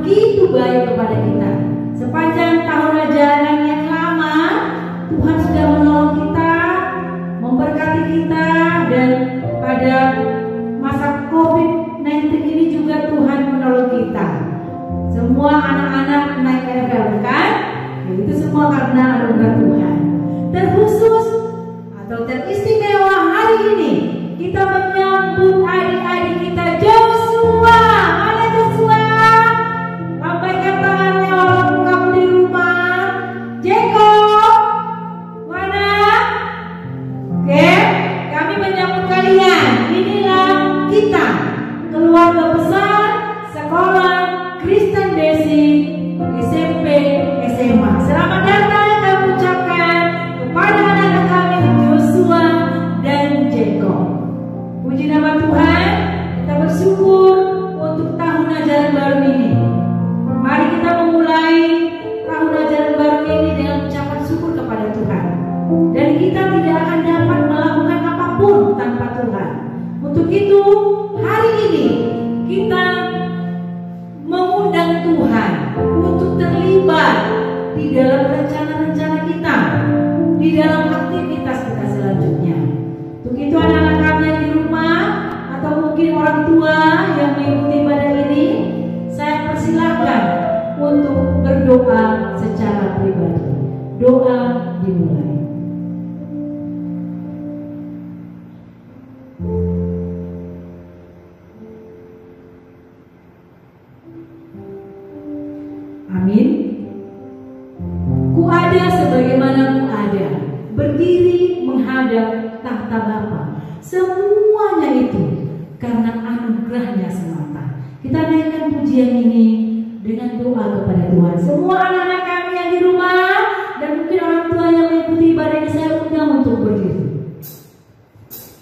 begitu baik kepada kita. Sepanjang tahun ajaran yang lama, Tuhan sudah menolong kita, memberkati kita, dan pada masa COVID-19 ini juga Tuhan menolong kita. Semua anak-anak naik level, kan? Itu semua karena anugerah Tuhan. Terkhusus atau teristimewa hari ini kita menyambut adik-adik kita Joshua. Mana Joshua? Lambaikan tangannya walaupun kamu di rumah. Jacob, mana? Oke, kami menyambut kalian. Inilah kita, keluarga besar sekolah Kristen Basic SMP SMA. Selamat datang kami ucapkan kepada anak-anak kami Joshua dan Jacob. Puji nama Tuhan, kita bersyukur untuk tahun ajaran baru ini. Mari kita memulai tahun ajaran baru ini dengan ucapan syukur kepada Tuhan. Dan kita tidak akan dapat melakukan apapun tanpa Tuhan. Untuk itu, hari ini kita mengundang Tuhan untuk terlibat di dalam rencana-rencana kita, di dalam aktivitas kita selanjutnya. Untuk itu anak-anak kami yang di rumah atau mungkin orang tua yang mengikuti ibadah ini, saya persilahkan untuk berdoa secara pribadi. Doa dimulai. Amin. Ku ada sebagaimana ku ada, berdiri menghadap tahta Bapa. Semuanya itu karena anugerahnya semata. Kita naikkan pujian ini dengan doa kepada Tuhan. Semua anak-anak kami yang di rumah dan mungkin orang tua yang mengikuti ibadah ini, saya undang untuk berdiri.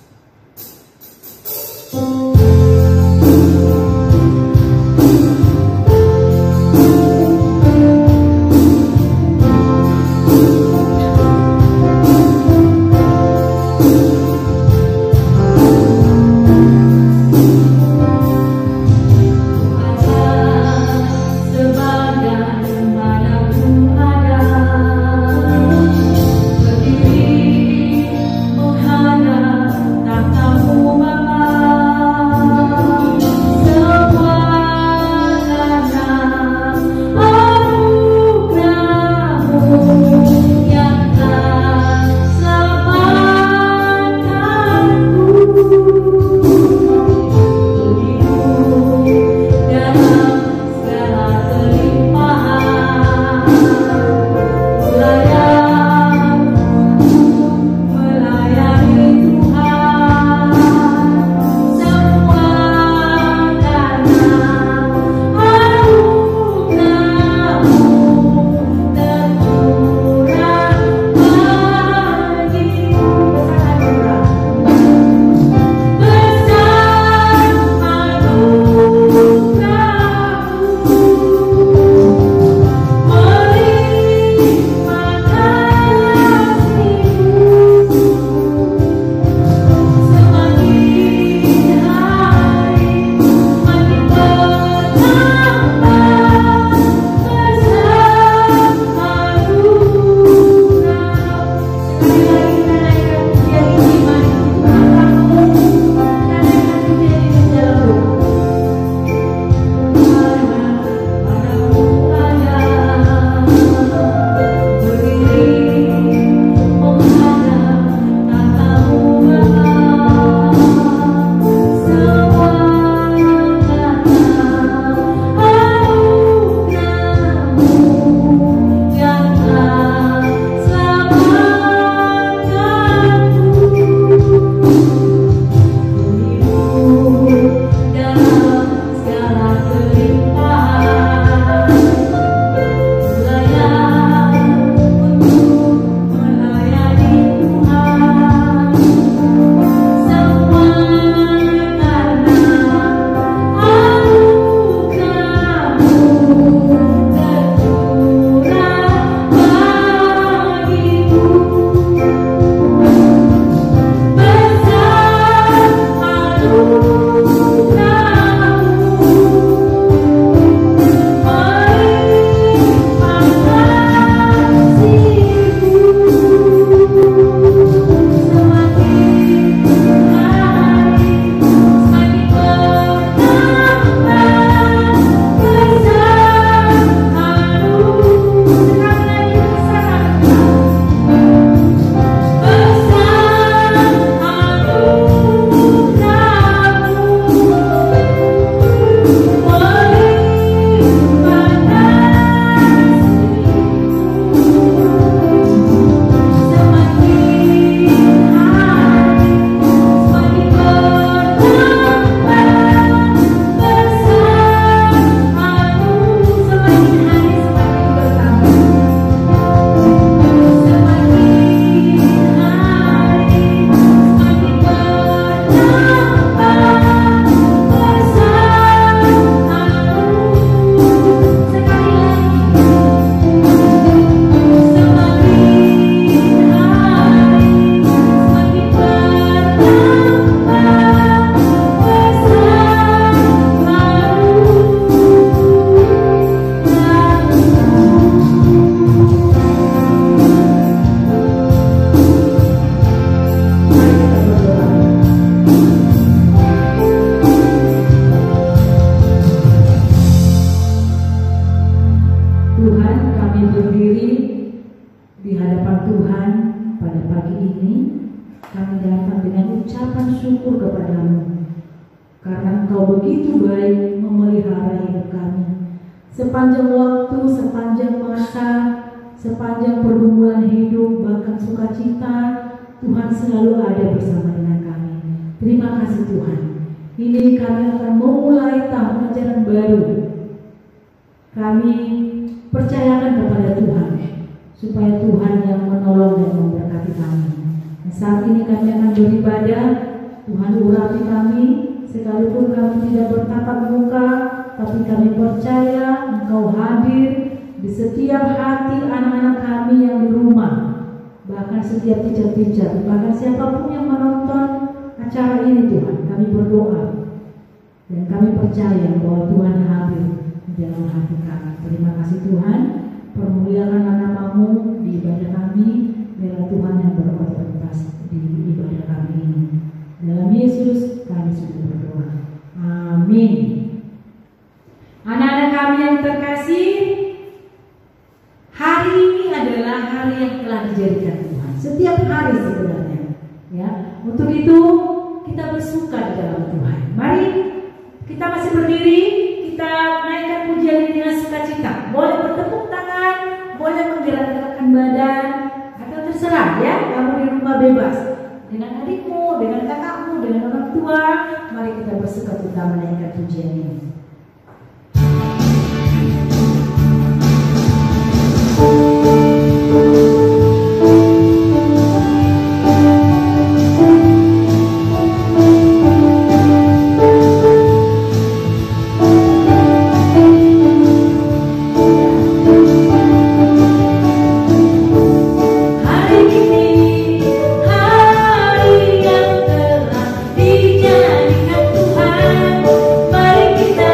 Sebagai mana ku ada syukur kepadamu karena Engkau begitu baik memelihara hidup kami. Sepanjang waktu, sepanjang masa, sepanjang pergumulan hidup, bahkan sukacita, Tuhan selalu ada bersama dengan kami. Terima kasih Tuhan. Ini kami akan memulai tahun ajaran baru. Kami percayakan kepada Tuhan, supaya Tuhan yang menolong dan memberkati kami. Dan saat ini kami akan beribadah. Tuhan urapi kami, sekalipun kami tidak bertatap muka, tapi kami percaya Engkau hadir di setiap hati anak-anak kami yang di rumah, bahkan setiap teacher-teacher, bahkan siapapun yang menonton acara ini. Tuhan, kami berdoa dan kami percaya bahwa Tuhan hadir di dalam hati kami. Terima kasih Tuhan, permuliakanlah namamu di ibadah kami, biarlah Tuhan yang berotoritas di ibadah kami ini. Dalam Yesus kami sudah berdoa. Amin. Anak-anak kami yang terkasih, hari ini adalah hari yang telah dijadikan Tuhan. Setiap hari sebenarnya, ya. Untuk itu kita bersuka di dalam Tuhan. Mari kita masih berdiri, kita naikkan pujian ini dengan sukacita. Boleh bertepuk tangan, boleh menggerak-gerakkan badan, atau terserah ya. Kamu di rumah bebas. Dengan adikmu, dengan kakakmu, dengan orang tua, mari kita bersukacita menaikkan pujian ini. Kita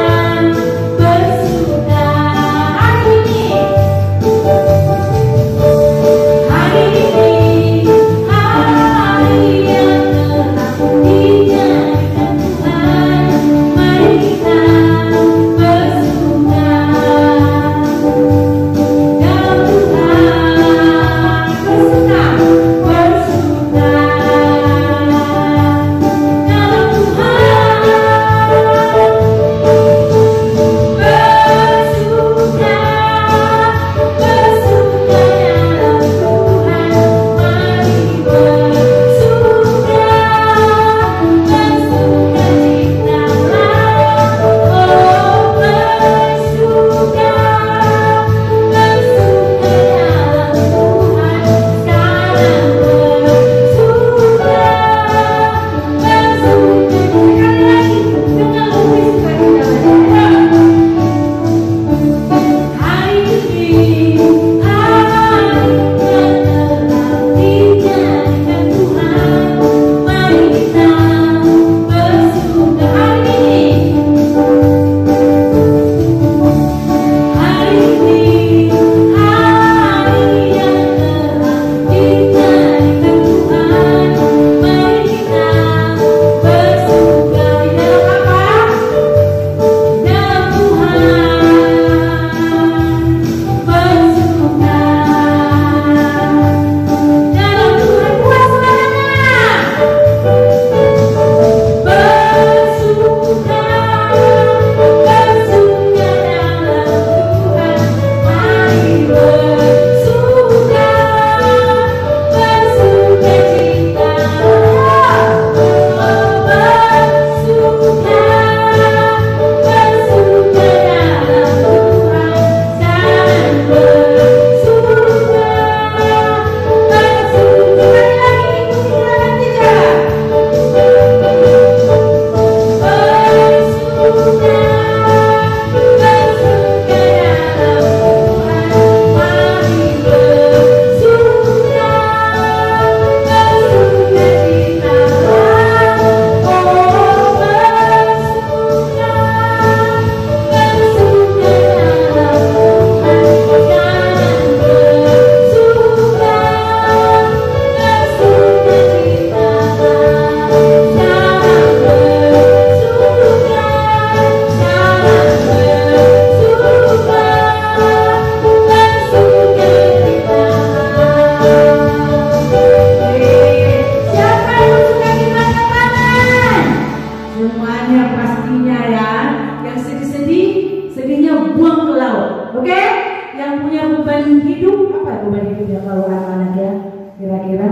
ya kalau anak-anak ya, kira-kira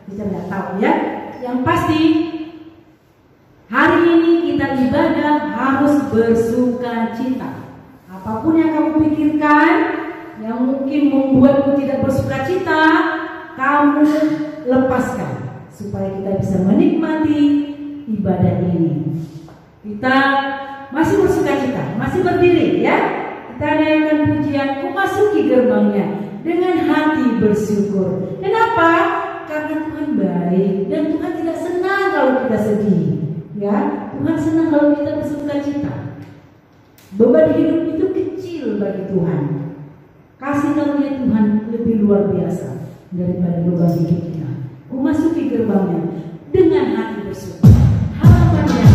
bisa nggak tahu ya. Yang pasti hari ini kita ibadah harus bersuka cita. Apapun yang kamu pikirkan yang mungkin membuatmu tidak bersuka cita, kamu lepaskan supaya kita bisa menikmati ibadah ini. Kita masih bersuka cita, masih berdiri ya. Kita naikkan pujian, memasuki gerbangnya dengan hati bersyukur. Kenapa? Karena Tuhan baik dan Tuhan tidak senang kalau kita sedih. Ya, Tuhan senang kalau kita bersuka cita. Beban hidup itu kecil bagi Tuhan. Kasih karunia Tuhan lebih luar biasa daripada beban hidup kita. Memasuki gerbangnya dengan hati bersyukur. Harapannya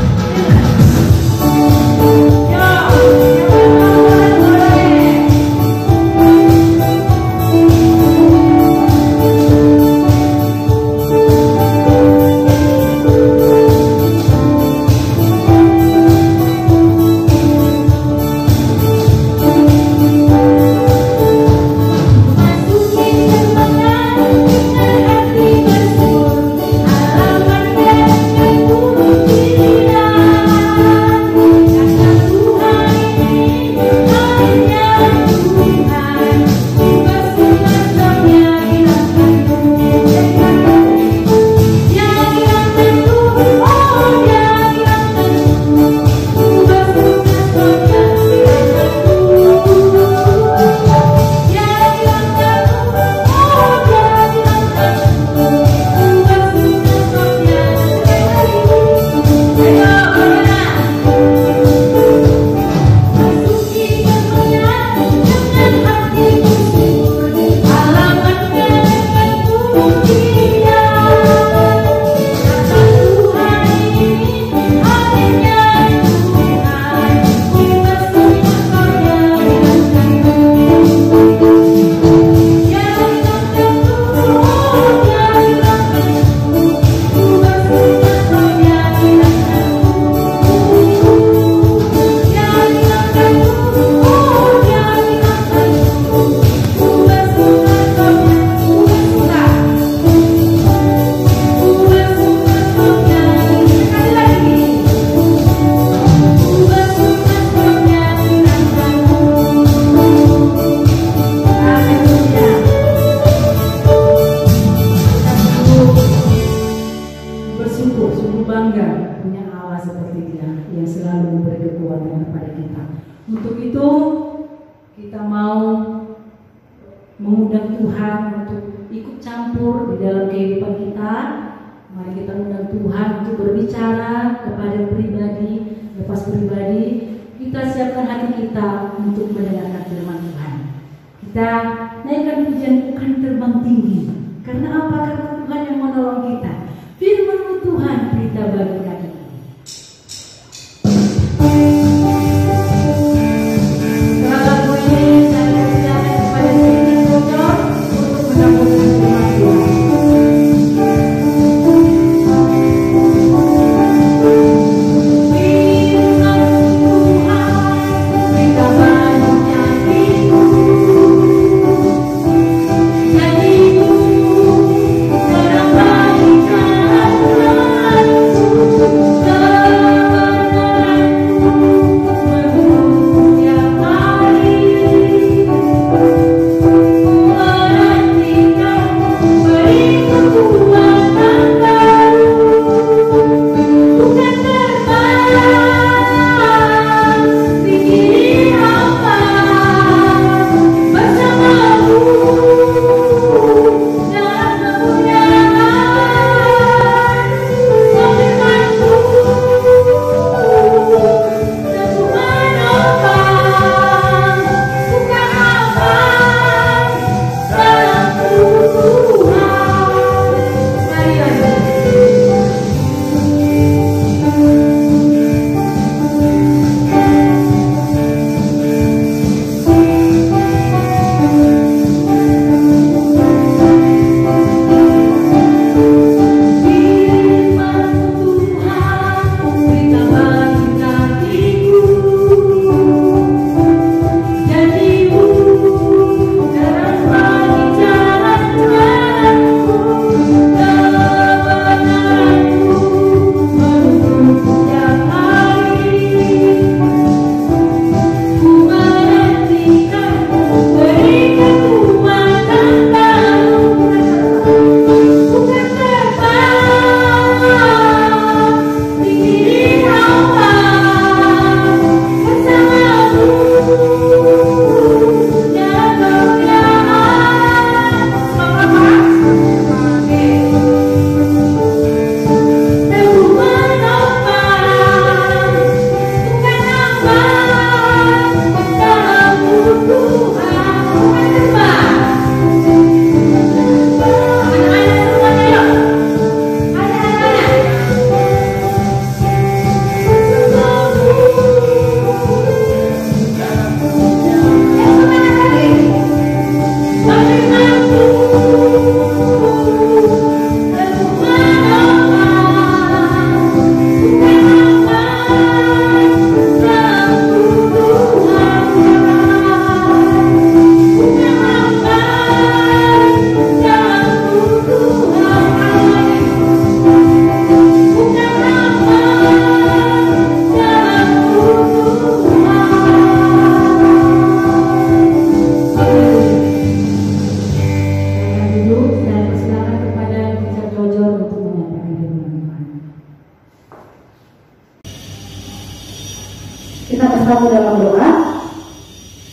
Kita bersatu dalam doa.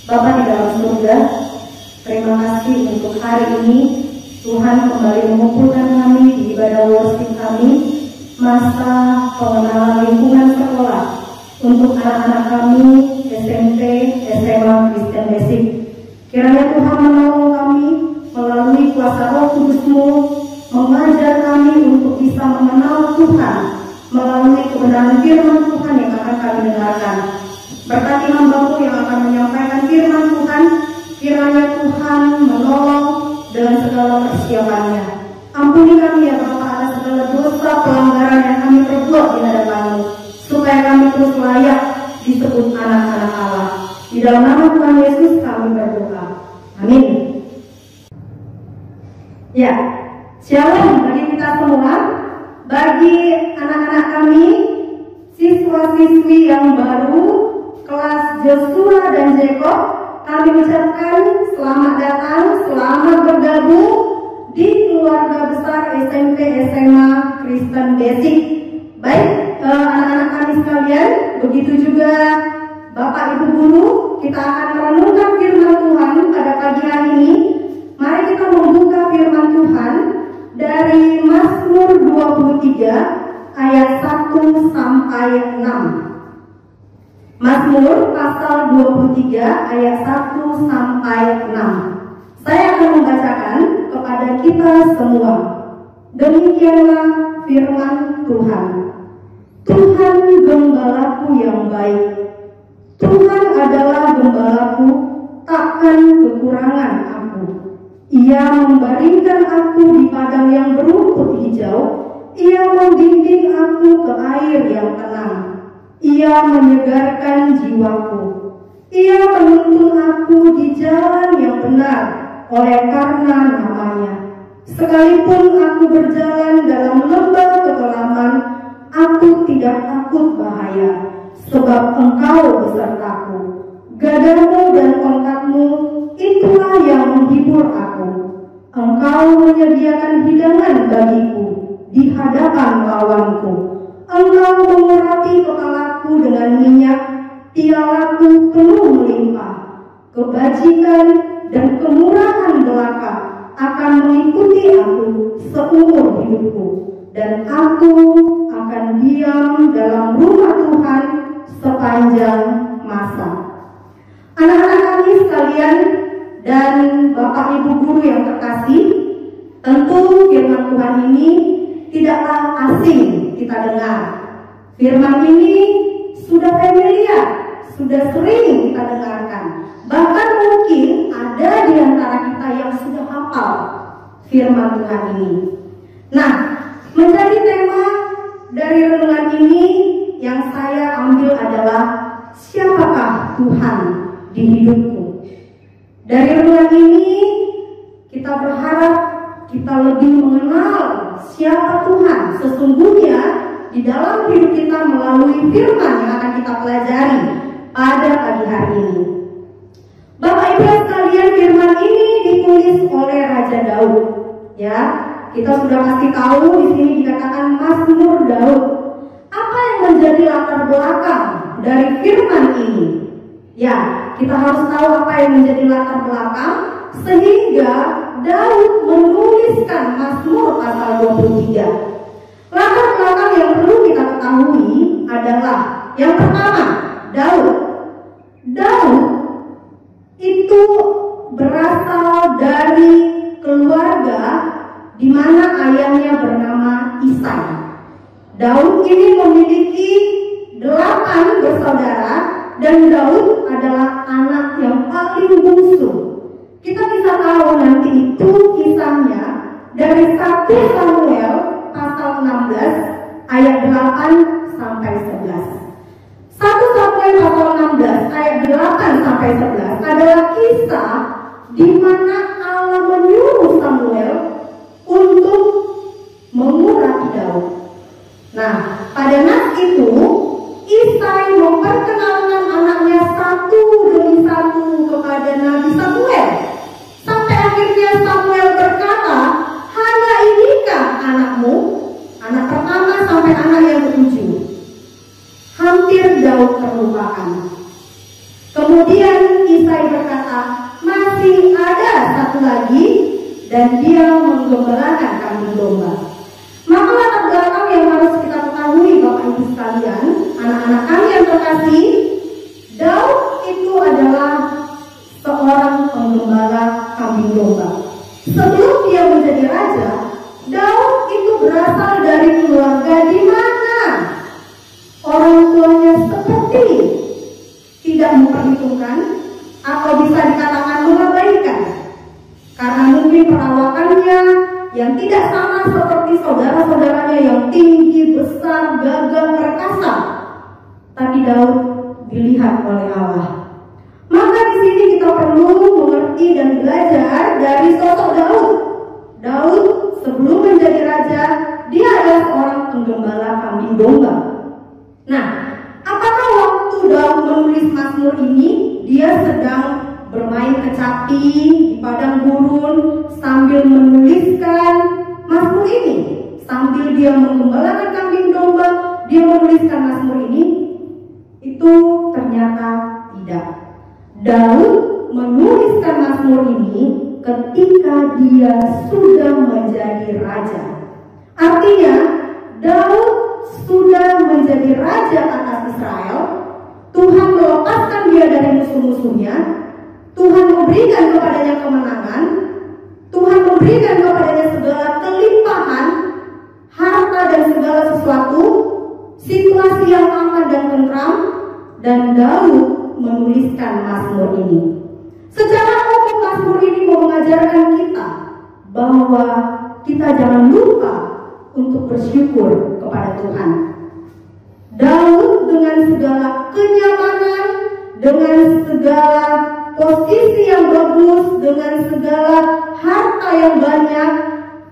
Bapa di dalam surga, terima kasih untuk hari ini Tuhan kembali mengumpulkan kami di ibadah worship kami, masa pengenalan lingkungan sekolah untuk anak-anak kami SMP, SMA Kristen Basic. Kiranya Tuhan menolong kami melalui kuasa Roh Kudus-Mu, mengajar kami untuk bisa mengenal Tuhan melalui kebenaran firman Tuhan yang akan kami dengarkan. Berkati hamba-Mu yang akan menyampaikan firman Tuhan, kiranya Tuhan menolong dengan segala persiapannya. Ampuni kami ya Bapa atas segala dosa pelanggaran yang kami perbuat di hadapan-Mu, supaya kami terus layak disebut anak-anak Allah. Di dalam nama Tuhan Yesus kami berdoa. Amin. Ya, shalom bagi kita semua, bagi anak-anak kami, siswa-siswi yang baru kelas Joshua dan Jacob, kami ucapkan selamat datang, selamat bergabung di keluarga besar SMP SMA Kristen Basic. Baik, anak-anak kami sekalian, begitu juga Bapak Ibu Guru, kita akan merenungkan firman Tuhan pada pagi hari ini. Mari kita membuka firman Tuhan dari Mazmur 23 ayat 1 sampai 6. Mazmur pasal 23 ayat 1 sampai 6. Saya akan membacakan kepada kita semua. Demikianlah firman Tuhan. Tuhan gembalaku yang baik. Tuhan adalah gembalaku, takkan kekurangan aku. Ia membaringkan aku di padang yang berumput hijau. Ia membimbing aku ke air yang tenang. Ia menyegarkan jiwaku. Ia menuntun aku di jalan yang benar oleh karena namanya. Sekalipun aku berjalan dalam lembah kekelaman, aku tidak takut bahaya, sebab Engkau besertaku. Gadamu dan tongkatmu, itulah yang menghibur aku. Engkau menyediakan hidangan bagiku di hadapan lawanku. Engkau mengurapi kepalaku dengan minyak, pialaku penuh melimpah. Kebajikan dan kemurahan belaka akan mengikuti aku seumur hidupku, dan aku akan diam dalam rumah Tuhan sepanjang masa. Anak-anak kami sekalian dan Bapak Ibu Guru yang terkasih, tentu firman Tuhan ini tidaklah asing kita dengar. Firman ini sudah familiar, sudah sering kita dengarkan. Bahkan mungkin ada di antara kita yang sudah hafal firman Tuhan ini. Nah, menjadi tema dari renungan ini yang saya ambil adalah siapakah Tuhan di hidupku. Dari renungan ini kita berharap kita lebih mengenal siapa Tuhan sesungguhnya di dalam hidup kita melalui firman yang akan kita pelajari pada pagi hari ini. Bapak Ibu sekalian, firman ini ditulis oleh Raja Daud. Ya, kita sudah pasti tahu di sini dikatakan Mazmur Daud. Apa yang menjadi latar belakang dari firman ini? Ya, kita harus tahu apa yang menjadi latar belakang sehingga Daud menuliskan Mazmur pasal 23. Latar belakang yang perlu kita ketahui adalah yang pertama, Daud itu berasal dari keluarga di mana ayahnya bernama Isai. Daud ini memiliki 8 bersaudara dan Daud adalah anak yang paling bungsu. Kita bisa tahu nanti itu kisahnya dari 1 Samuel pasal 16 ayat 8 sampai 11. 1 Samuel pasal 16 ayat 8 sampai 11 adalah kisah di mana Allah menyuruh Samuel untuk mengurapi Daud. Nah, pada nas itu Isai memperkenalkan anaknya satu demi satu kepada Nabi Samuel. Sampai akhirnya Samuel berkata, hanya inikah anakmu? Anak pertama sampai anak yang ke-7. hampir Daud terlupakan. Kemudian Isai berkata, masih ada satu lagi, dan dia menggembalakan kambing domba. Maka latar belakang yang harus kita ketahui Bapak Ibu sekalian, anak-anak kami yang terkasih, Daud itu adalah seorang penggembala kambing domba. Sebelum dia menjadi raja, Daud itu berasal dari keluarga di mana orang tuanya seperti tidak memperhitungkan atau bisa dikatakan mengabaikan, karena mungkin perawakannya yang tidak sama seperti saudara-saudaranya yang tinggi, besar, gagah, perkasa. Tapi Daud dilihat oleh Allah. Maka di sini kita perlu mengerti dan belajar dari sosok Daud. Daud sebelum menjadi raja, dia adalah seorang penggembala kambing domba. Nah, apakah waktu Daud menulis Mazmur ini, dia sedang bermain kecapi di padang gurun sambil menuliskan Mazmur ini? Sambil dia menggembalakan kambing domba, dia menuliskan Mazmur ini? Itu ternyata tidak. Daud menuliskan Mazmur ini ketika dia sudah menjadi raja. Artinya, Daud sudah menjadi raja atas Israel. Tuhan melepaskan dia dari musuh-musuhnya. Tuhan memberikan kepadanya kemenangan. Tuhan memberikan kepadanya segala kelimpahan, harta dan segala sesuatu, situasi yang aman dan tentram, dan Daud menuliskan Mazmur ini. Secara umum Mazmur ini mau mengajarkan kita bahwa kita jangan lupa untuk bersyukur kepada Tuhan. Daud dengan segala kenyamanan, dengan segala posisi yang bagus, dengan segala harta yang banyak,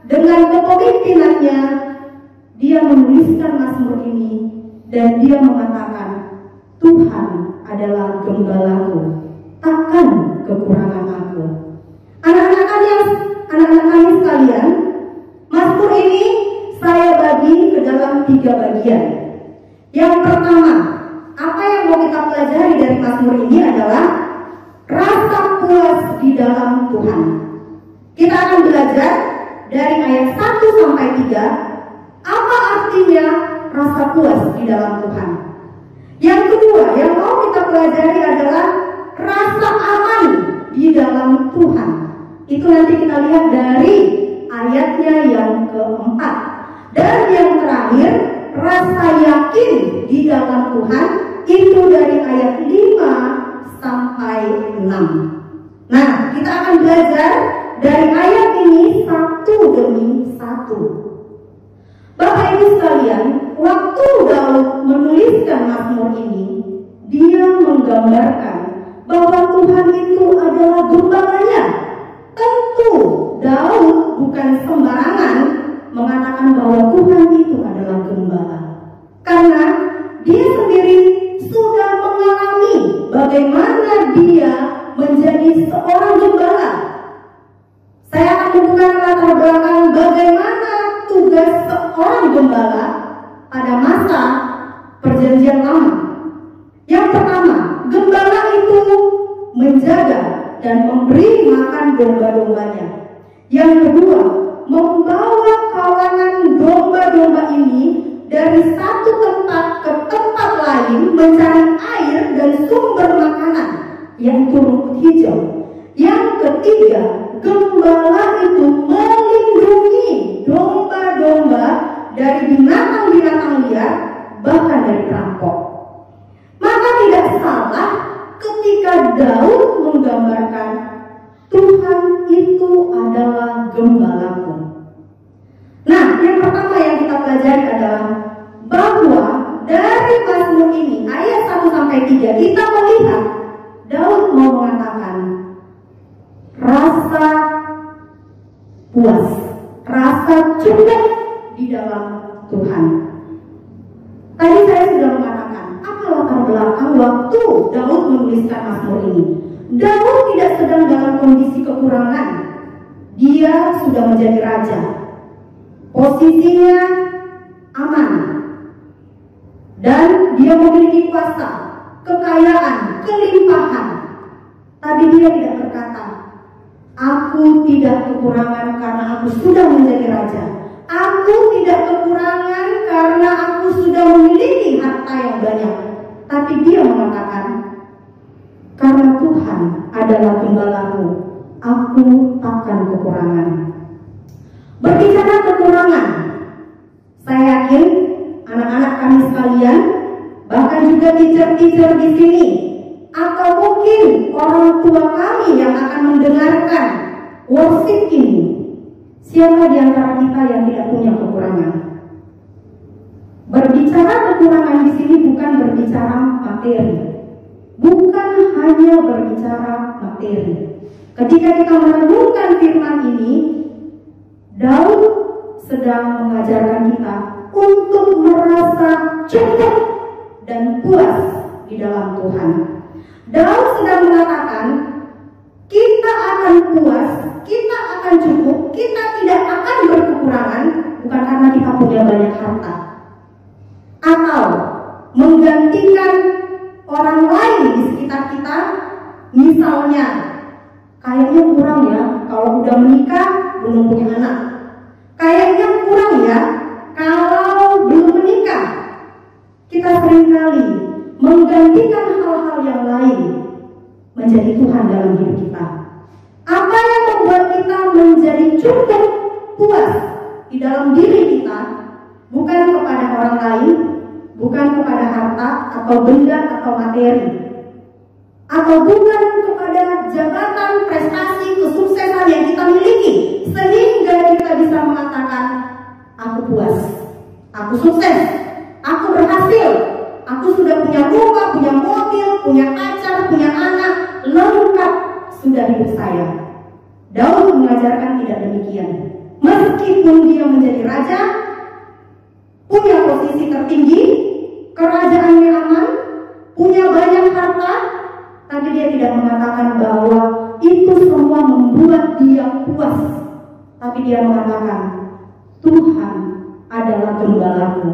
dengan kepemimpinannya, dia menuliskan Mazmur ini dan dia mengatakan, Tuhan adalah gembalaku, takkan kekurangan aku. Anak-anak kami sekalian, Mazmur ini saya bagi ke dalam 3 bagian. Yang pertama, apa yang mau kita pelajari dari Mazmur ini adalah rasa puas di dalam Tuhan. Kita akan belajar dari ayat 1 sampai 3, apa artinya rasa puas di dalam Tuhan. Yang kedua, yang mau kita pelajari adalah rasa aman di dalam Tuhan. Itu nanti kita lihat dari ayatnya yang keempat. Dan yang terakhir, rasa yakin di dalam Tuhan, itu dari ayat 5 sampai 6. Nah, kita akan belajar dari ayat ini satu demi satu. Bapak Ibu sekalian, waktu Daud menuliskan Mazmur ini, dia menggambarkan bahwa Tuhan itu adalah gembalanya. Tentu Daud bukan sembarangan mengatakan bahwa Tuhan itu adalah gembala, karena dia sendiri sudah mengalami bagaimana dia menjadi seorang gembala. Saya akan membuka latar belakang bagaimana tugas seorang gembala pada masa Perjanjian Lama. Yang pertama, gembala itu menjaga dan memberi makan domba-dombanya. Yang kedua, membawa kawanan domba-domba ini dari satu tempat ke tempat lain mencari air dan sumber makanan, yaitu rumput hijau. Yang ketiga, gembala itu melindungi domba-domba dari binatang-binatang liar, bahkan dari perampok. Maka tidak salah ketika Daud menggambarkan Tuhan itu adalah gembalaku. Nah, yang pertama yang kita pelajari adalah bahwa dari Mazmur ini ayat 1 sampai 3 kita melihat Daud mau mengatakan rasa puas, rasa cukup di dalam Tuhan. Tadi saya sudah mengatakan apa latar belakang waktu Daud menuliskan Mazmur ini. Daud tidak sedang dalam kondisi kekurangan. Dia sudah menjadi raja. Posisinya aman. Dan dia memiliki kuasa, kekayaan, kelimpahan. Tapi dia tidak berkata, aku tidak kekurangan karena aku sudah menjadi raja. Aku tidak kekurangan karena aku sudah memiliki harta yang banyak. Tapi dia mengatakan, karena Tuhan adalah gembalaku, aku takkan kekurangan. Berbicara kekurangan, saya yakin anak-anak kami sekalian, bahkan juga teacher-teacher di sini, atau mungkin orang tua kami yang akan mendengarkan worship ini, siapa di antara kita yang tidak punya kekurangan? Berbicara kekurangan di sini bukan berbicara materi, bukan hanya berbicara materi. Ketika kita merenungkan firman ini, Daud sedang mengajarkan kita untuk merasa cukup dan puas di dalam Tuhan. Daud sedang mengatakan, kita akan puas, kita akan cukup, kita tidak akan berkekurangan, bukan karena kita punya banyak harta atau menggantikan orang lain di sekitar kita. Misalnya, kayaknya kurang ya kalau udah menikah belum punya anak, kayaknya kurang ya kalau belum menikah. Kita seringkali menggantikan hal-hal yang lain menjadi Tuhan dalam hidup kita. Apa yang membuat kita menjadi cukup puas di dalam diri kita, bukan kepada orang lain, bukan kepada harta atau benda atau materi, atau bukan kepada jabatan, prestasi, kesuksesan yang kita miliki, sehingga kita bisa mengatakan, aku puas, aku sukses, aku berhasil, aku sudah punya rumah, punya mobil, punya pacar, punya anak, lengkap sudah hidup saya. Daud mengajarkan tidak demikian. Meskipun dia menjadi raja, punya posisi tertinggi, kerajaannya aman, punya banyak harta, tapi dia tidak mengatakan bahwa itu semua membuat dia puas. Tapi dia mengatakan, Tuhan adalah gembalaku,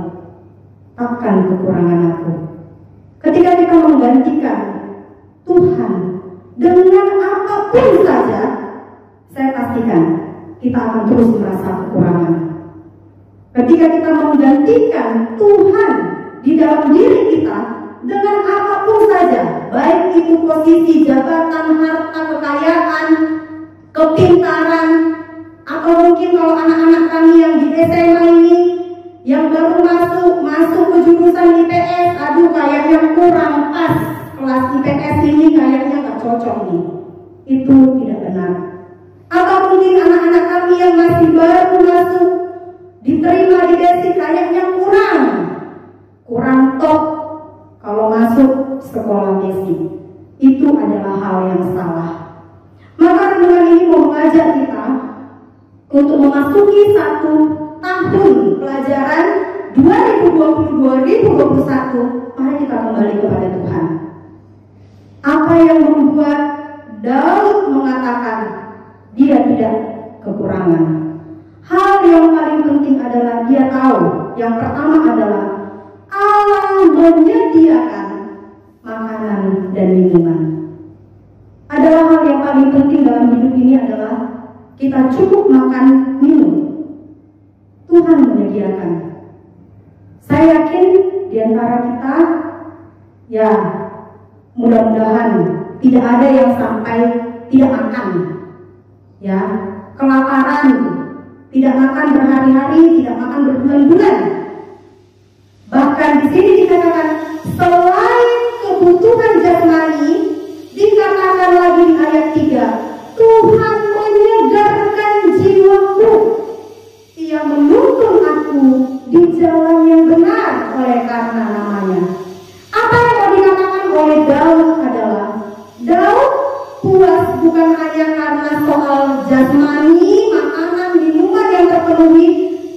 takkan kekurangan aku. Ketika kita menggantikan Tuhan dengan apapun saja, saya pastikan kita akan terus merasa kekurangan. Ketika kita menggantikan Tuhan di dalam diri kita dengan apapun saja, baik itu posisi, jabatan, harta, kekayaan, kepintaran, atau mungkin kalau anak-anak kami yang di SMA ini, yang baru masuk ke jurusan IPS, aduh kayaknya kurang pas, kelas IPS ini kayaknya gak cocok nih. Itu tidak benar. Atau mungkin anak-anak kami yang masih baru masuk, diterima di basic, kayaknya kurang top kalau masuk sekolah basic. Itu adalah hal yang salah. Maka renungan ini mau mengajak kita untuk memasuki satu tahun pelajaran 2020-2021, mari kita kembali kepada Tuhan. Apa yang membuat Daud mengatakan dia tidak kekurangan? Hal yang paling penting adalah dia tahu, yang pertama adalah Allah menyediakan makanan dan minuman. Adalah hal yang paling penting dalam hidup ini adalah kita cukup makan, minum. Tuhan menyediakan. Saya yakin di antara kita, ya mudah-mudahan tidak ada yang sampai tidak makan, ya kelaparan, tidak makan berhari-hari, tidak makan berbulan-bulan. Bahkan di sini dikatakan selain kebutuhan jasmani, dikatakan lagi di ayat 3, Tuhan menyegarkan jiwaku. Ia menuntun aku di jalan yang benar oleh karena namanya. Apa yang mau dikatakan oleh Daud adalah Daud puas bukan hanya karena soal jasmani, makanan, minuman yang terpenuhi,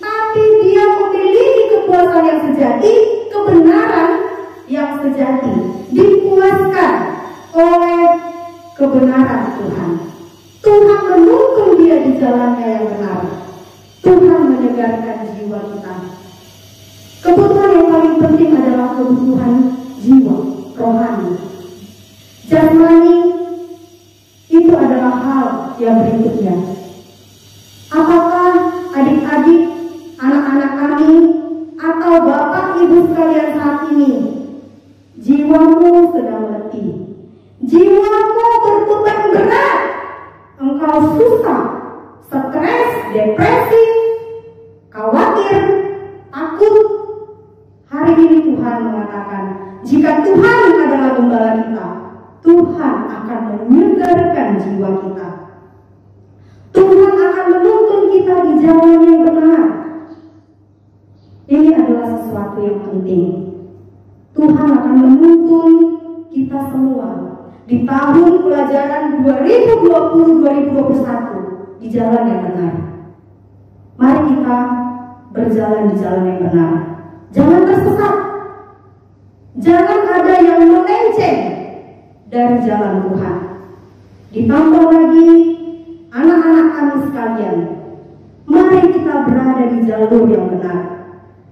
tapi dia memiliki kepuasan yang sejati, kebenaran yang sejati, dipuaskan oleh kebenaran Tuhan. Tuhan menuntun dia di jalannya yang benar. Tuhan menyegarkan jiwa kita. Kebutuhan yang paling penting adalah kebutuhan jiwa, rohani. Jasmani itu adalah hal yang berikutnya. Apakah adik-adik, anak-anak kami, atau bapak ibu sekalian saat ini, jiwamu sedang letih, jiwamu berbeban berat, engkau susah, stres, depresi, khawatir, takut? Hari ini Tuhan mengatakan, jika Tuhan adalah gembala kita, Tuhan akan menyegarkan jiwa kita. Tuhan akan menuntun kita di jalan yang benar. Ini adalah sesuatu yang penting. Tuhan akan menuntun kita semua di tahun pelajaran 2020-2021 di jalan yang benar. Mari kita berjalan di jalan yang benar. Jangan tersesat. Jangan ada yang melenceng dari jalan Tuhan. Ditambah lagi, anak-anak kami sekalian, mari kita berada di jalur yang benar.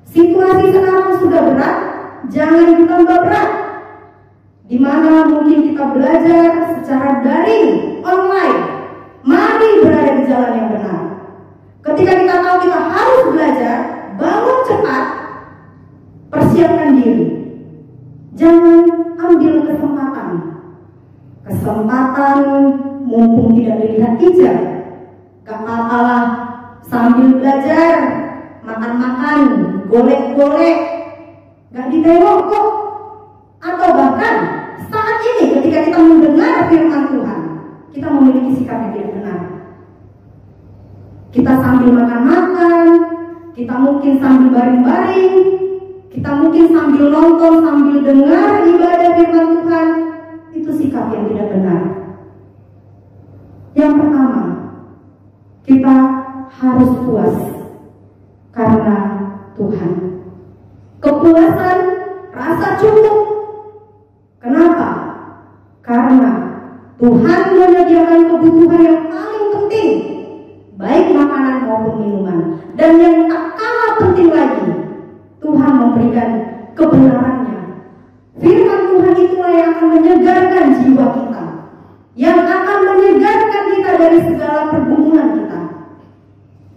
Situasi sekarang sudah berat, jangan ditambah berat. Di mana mungkin kita belajar secara daring, online, mari berada di jalan yang benar. Ketika kita tahu kita harus belajar, bangun cepat, persiapkan diri. Jangan ambil kesempatan mumpung tidak dilihat hijab. Gak apa-apalah, sambil belajar, makan-makan, golek-golek, gak ditengok kok. Atau bahkan saat ini ketika kita mendengar firman Tuhan, kita memiliki sikap yang tidak benar. Kita sambil makan-makan, kita mungkin sambil baring-baring, kita mungkin sambil nonton, sambil dengar ibadah firman Tuhan. Itu sikap yang tidak benar. Yang pertama, kita harus puas karena Tuhan. Kepuasan, rasa cukup. Kenapa? Karena Tuhan menyediakan kebutuhan yang paling penting, baik makanan maupun minuman. Dan yang tak kalah penting lagi, Tuhan memberikan kebenarannya. Firman Tuhan itulah yang akan menyegarkan jiwa kita, yang akan menyegarkan kita dari segala pergumulan kita.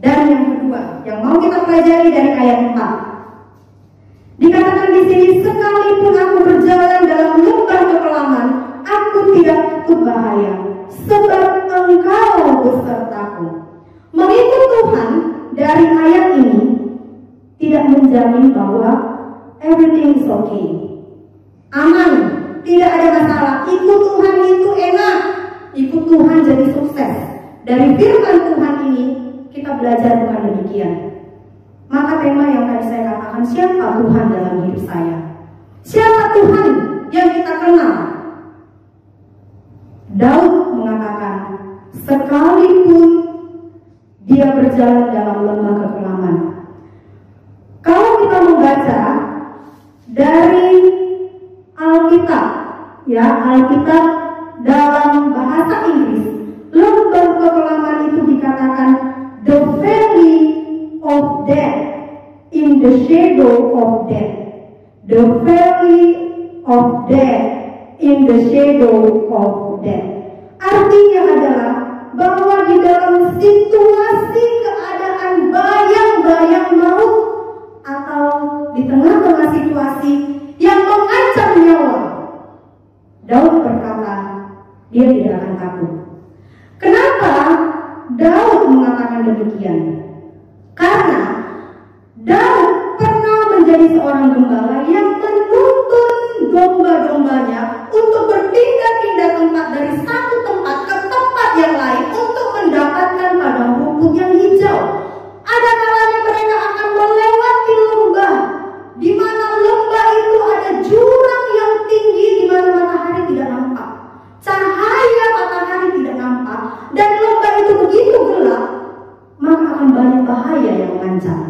Dan yang kedua, yang mau kita pelajari dari ayat 4, dikatakan di sini, sekalipun aku berjalan dalam lubang kekelaman, aku tidak takut bahaya, sebab Engkau besertaku. Mengikut Tuhan dari ayat ini tidak menjamin bahwa everything is okay, aman, tidak ada masalah. Ikut Tuhan itu enak, ikut Tuhan jadi sukses. Dari firman Tuhan ini kita belajar bukan demikian. Maka tema yang tadi saya katakan, siapa Tuhan dalam hidup saya? Siapa Tuhan yang kita kenal? Daud mengatakan, sekalipun dia berjalan dalam lembah kekelaman. Kalau kita membaca dari Alkitab, ya, Alkitab dalam bahasa Inggris, lembah kekelaman itu dikatakan the valley of death, in the shadow of death. The valley of death, in the shadow of death. Artinya adalah bahwa di dalam situasi keadaan bayang-bayang maut, atau di tengah-tengah situasi yang mengancam nyawa, Daud berkata dia tidak akan takut. Kenapa Daud mengatakan demikian? Karena Daud pernah menjadi seorang gembala yang menuntun domba-dombanya untuk berpindah-pindah tempat dari satu tempat ke tempat yang lain untuk mendapatkan padang rumput yang hijau. Ada kalanya mereka akan melewati lembah, di mana lembah itu ada jurang yang tinggi, di mana matahari tidak nampak, cahaya matahari tidak nampak, dan lembah itu begitu gelap, maka akan banyak bahaya yang mengancam.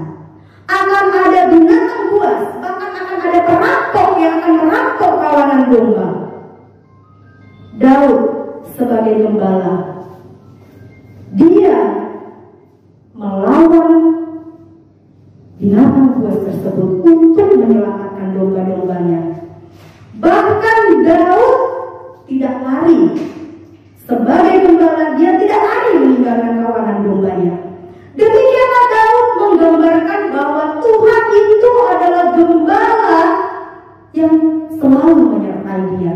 Akan ada binatang buas, bahkan akan ada perampok yang akan merampok kawanan domba. Daud sebagai gembala, dia melawan binatang buas tersebut untuk menyelamatkan domba-dombanya. Bahkan Daud tidak lari. Sebagai gembala, dia tidak lari meninggalkan kawanan dombanya. Demikianlah Daud menggambarkan bahwa Tuhan itu adalah gembala yang selalu menyertai dia.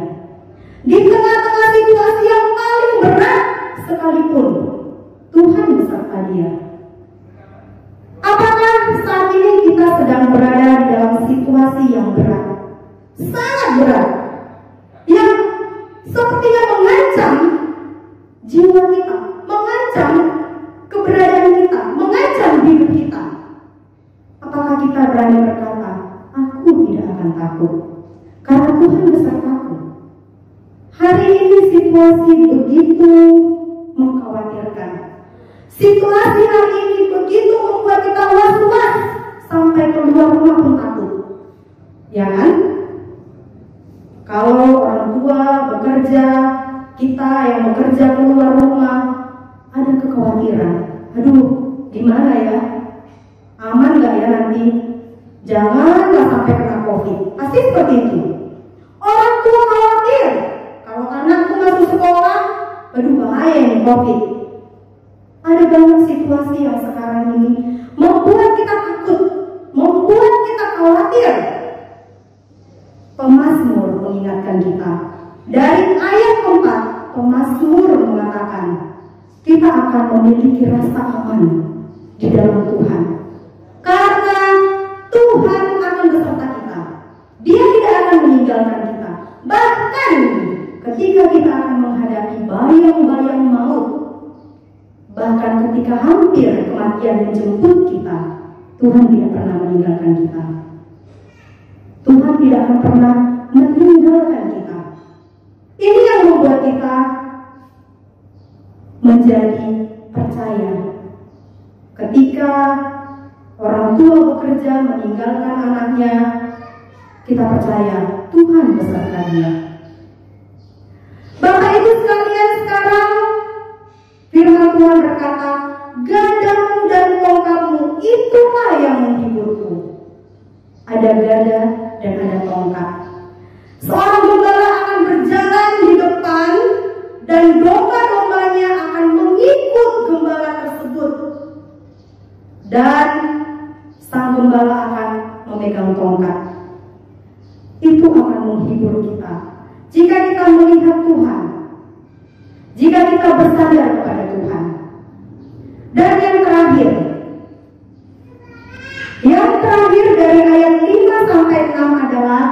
Di tengah-tengah situasi yang paling berat sekalipun, Tuhan beserta dia. Apakah saat ini kita sedang berada dalam situasi yang berat? Sangat berat. Yang sepertinya mengancam jiwa kita, mengancam keberadaan kita, mengancam hidup kita. Apakah kita berani berkata, aku tidak akan takut, karena Tuhan besertaku? Hari ini situasi begitu mengkhawatirkan. Situasi hari ini begitu membuat kita was-was, sampai keluar rumah pun takut. Ya kan? Kalau orang tua bekerja, kita yang bekerja keluar rumah, ada kekhawatiran. Aduh, gimana ya? Aman gak ya nanti? Janganlah sampai kena COVID. Pasti seperti itu. Orang tua khawatir, kalau anakku masuk sekolah, aduh bahaya nih COVID. Ada banyak situasi yang sekarang ini membuat kita takut, membuat kita khawatir. Pemazmur mengingatkan kita. Dari ayat 4, pemazmur mengatakan, kita akan memiliki rasa aman di dalam Tuhan. Karena Tuhan akan beserta kita. Dia tidak akan meninggalkan kita. Bahkan ketika kita akan menghadapi bayang-bayang maut, bahkan ketika hampir kematian menjemput kita, Tuhan tidak pernah meninggalkan kita. Tuhan tidak akan pernah meninggalkan kita. Ini yang membuat kita menjadi percaya. Ketika orang tua bekerja meninggalkan anaknya, kita percaya Tuhan beserta dia. Bapak Ibu sekalian, sekarang firman Tuhan berkata, gadamu dan tongkatmu itulah yang menghiburku. Ada gada dan ada tongkat. Seorang gembala akan berjalan di depan dan domba-dombanya akan mengikut gembala tersebut. Dan sang gembala akan memegang tongkat. Itu akan menghibur kita. Jika kita melihat Tuhan, jika kita bersandar kepada Tuhan. Dan yang terakhir dari ayat 5 sampai 6 adalah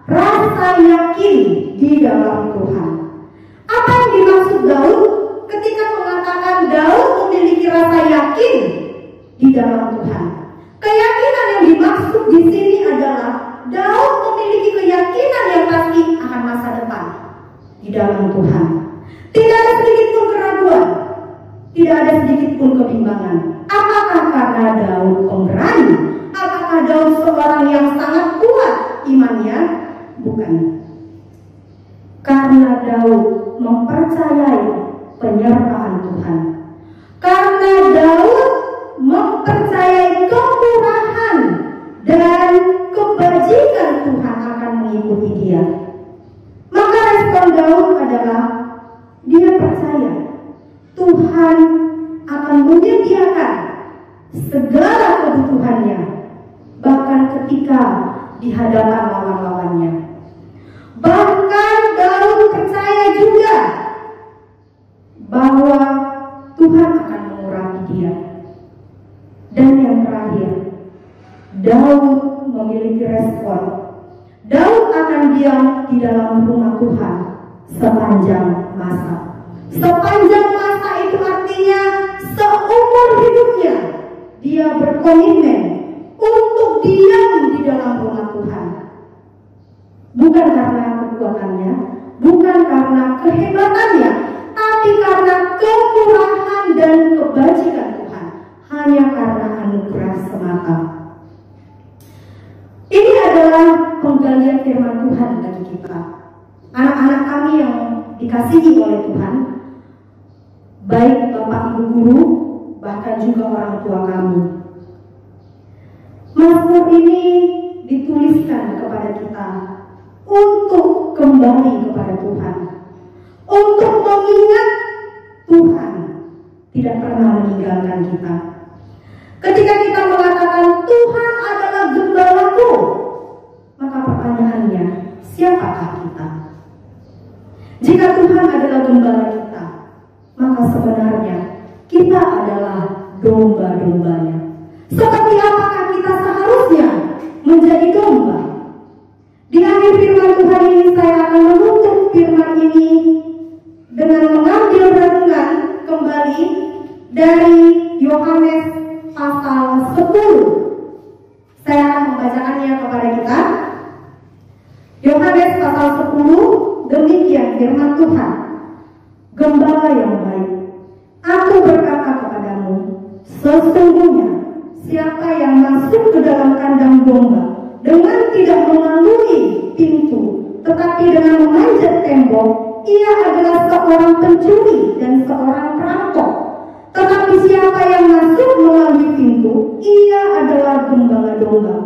rasa yakin di dalam Tuhan. Apa yang dimaksud Daud ketika mengatakan Daud memiliki rasa yakin di dalam Tuhan? Keyakinan yang dimaksud di sini adalah Daud memiliki keyakinan yang pasti akan masa depan di dalam Tuhan. Tidak ada sedikit pun keraguan, tidak ada sedikit pun kebimbangan. Apakah karena Daud pemberani? Apakah Daud seorang yang sangat kuat imannya? Bukan. Karena Daud mempercayai penyertaan Tuhan. Karena Daud mempercayai kemurahan dan kebajikan Tuhan akan mengikuti dia. Maka respon Daud adalah dia percaya Tuhan akan menyediakan segala kebutuhannya, bahkan ketika di hadapan lawan-lawannya. Bahkan Daud percaya juga bahwa Tuhan akan mengurangi dia. Dan yang terakhir, Daud memiliki respon. Daud akan diam di dalam rumah Tuhan sepanjang masa. Sepanjang masa itu artinya seumur hidupnya dia berkomitmen untuk diam di dalam rumah Tuhan. Bukan karena kekuatannya, bukan karena kehebatannya, tapi karena kemurahan dan kebajikan Tuhan. Hanya karena anugerah semata. Ini adalah penggalian firman Tuhan bagi kita. Anak-anak kami yang dikasihi oleh Tuhan, baik Bapak Ibu guru, bahkan juga orang tua kami. Mazmur ini dituliskan kepada kita untuk kembali kepada Tuhan, untuk mengingat Tuhan tidak pernah meninggalkan kita. Ketika kita mengatakan Tuhan adalah gembalaku, maka pertanyaannya, siapakah kita? Jika Tuhan adalah gembala kita, maka sebenarnya kita adalah domba-dombanya. Seperti apakah kita seharusnya menjadi domba? Di akhir firman Tuhan ini saya akan menutup firman ini dengan mengambil renungan kembali dari Yohanes pasal 10. Saya akan membacakannya kepada kita. Yohanes pasal 10, demikian firman Tuhan. Gembala yang baik, aku berkata kepadamu, sesungguhnya siapa yang masuk ke dalam kandang domba dengan tidak melalui pintu, tetapi dengan memanjat tembok, ia adalah seorang pencuri dan seorang perampok. Tetapi siapa yang masuk melalui pintu, ia adalah gembala domba.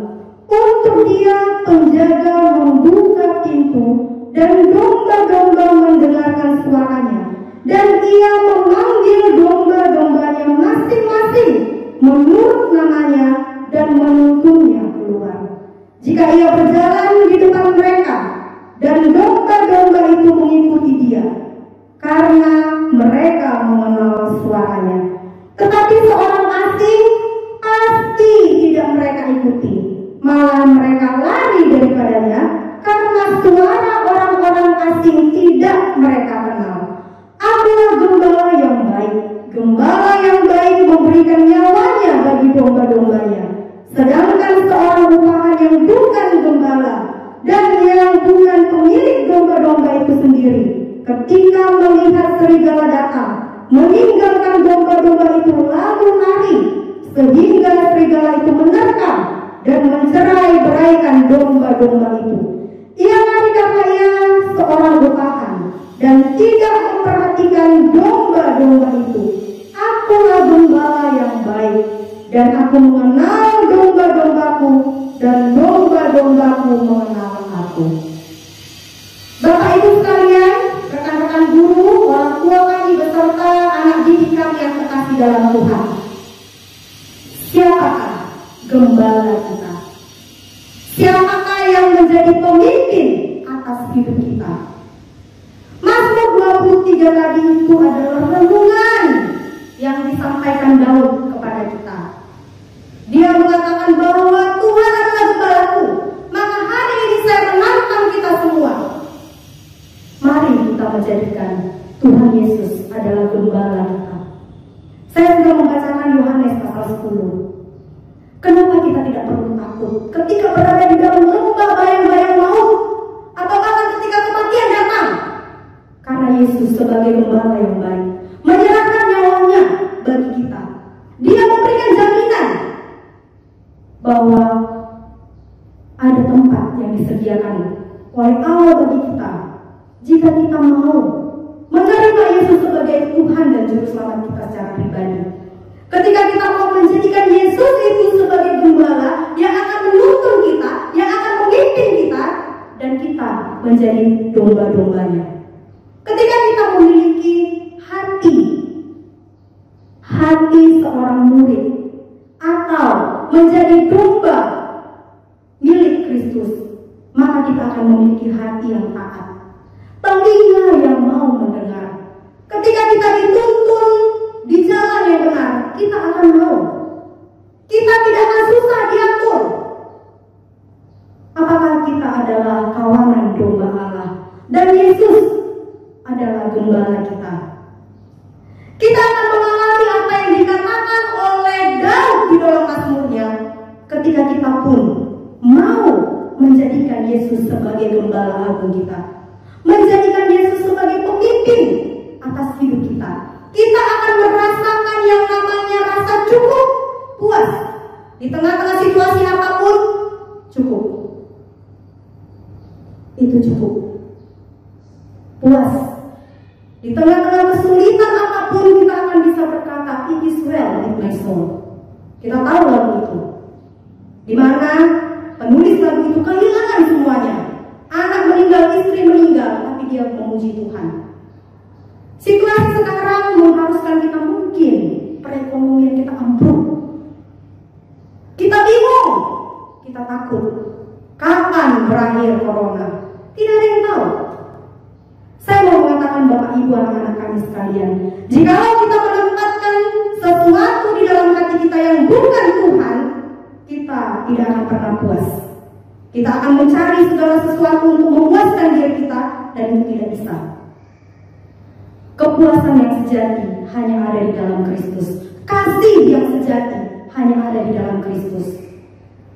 Untuk dia penjaga membuka pintu, dan domba-domba mendengarkan suaranya, dan ia memanggil domba-dombanya masing-masing menurut namanya dan menuntunnya keluar. Jika ia berjalan di depan mereka, dan domba-domba itu mengikuti dia, karena mereka mengenal suaranya. Tetapi seorang asing pasti tidak mereka ikuti, malah mereka lari daripadanya, karena suara orang-orang asing tidak mereka kenal. Akulah gembala yang baik. Gembala yang baik memberikan nyawanya bagi domba-dombanya. Sedangkan seorang rupahan yang bukan gembala dan yang bukan pemilik domba-domba itu sendiri, ketika melihat serigala datang, meninggalkan domba-domba itu lalu lari, sehingga serigala itu menerkam dan mencerai-beraikan domba-domba itu. Ia lari karena ia seorang rupahan dan tidak memperhatikan domba-domba itu. Akulah gembala yang baik, dan aku mengenal domba-dombaku, dan domba-dombaku mengenal aku. Bapak Ibu sekalian, rekan-rekan guru, orang tua kami beserta anak didik kami yang terkasih dalam Tuhan, siapakah gembala kita? Siapakah yang menjadi pemimpin atas hidup kita? Mazmur 23 tadi itu adalah renungan yang disampaikan Daud kepada kita. Dia mengatakan bahwa Tuhan adalah gembalaku. Maka hari ini saya menantang kita semua. Mari kita menjadikan Tuhan Yesus adalah gembala kita. Saya sudah membacakan Yohanes pasal 10. Kenapa kita tidak perlu takut ketika berada di dalam lembah bayang-bayang maut, atau bahkan ketika kematian datang? Karena Yesus sebagai gembala yang baik menyerahkan nyawanya bagi kita. Dia memberikan jaminan bahwa ada tempat yang disediakan oleh Allah bagi kita jika kita mau menerima Yesus sebagai Tuhan dan Juru Selamat kita secara pribadi. Ketika kita mau menjadikan Yesus itu sebagai gembala yang akan menuntun kita, yang akan memimpin kita, dan kita menjadi domba-dombanya. Ketika kita memiliki hati seorang murid, atau menjadi domba milik Kristus, maka kita akan memiliki hati yang taat, telinga yang mau mendengar. Ketika kita dituntun di jalan yang benar, kita akan mau. Kita tidak akan susah diatur. Apakah kita adalah kawanan domba Allah dan Yesus adalah gembala kita? Kita akan mengalami apa yang dikatakan oleh Daud di dalam Mazmurnya, ketika kita pun mau menjadikan Yesus sebagai gembala agung kita, menjadikan Yesus sebagai pemimpin atas hidup kita. Kita akan merasakan yang namanya rasa cukup, puas. Di tengah-tengah situasi apapun, cukup. Itu cukup. Puas. Di tengah-tengah kesulitan apapun, kita akan bisa berkata, it is well with my soul. Kita tahu lagu itu, di mana penulis lagu itu kehilangan semuanya. Anak meninggal, istri meninggal, tapi dia memuji Tuhan. Situasi sekarang mengharuskan kita mungkin perekonomian kita ambruk. Kita bingung, kita takut. Kapan berakhir corona? Tidak ada yang tahu. Saya mau mengatakan Bapak Ibu anak-anak kami sekalian, jikalau kita menempatkan sesuatu di dalam hati kita yang bukan Tuhan, kita tidak akan pernah puas. Kita akan mencari segala sesuatu untuk memuaskan diri kita, dan itu tidak bisa. Kepuasan yang sejati hanya ada di dalam Kristus. Kasih yang sejati hanya ada di dalam Kristus.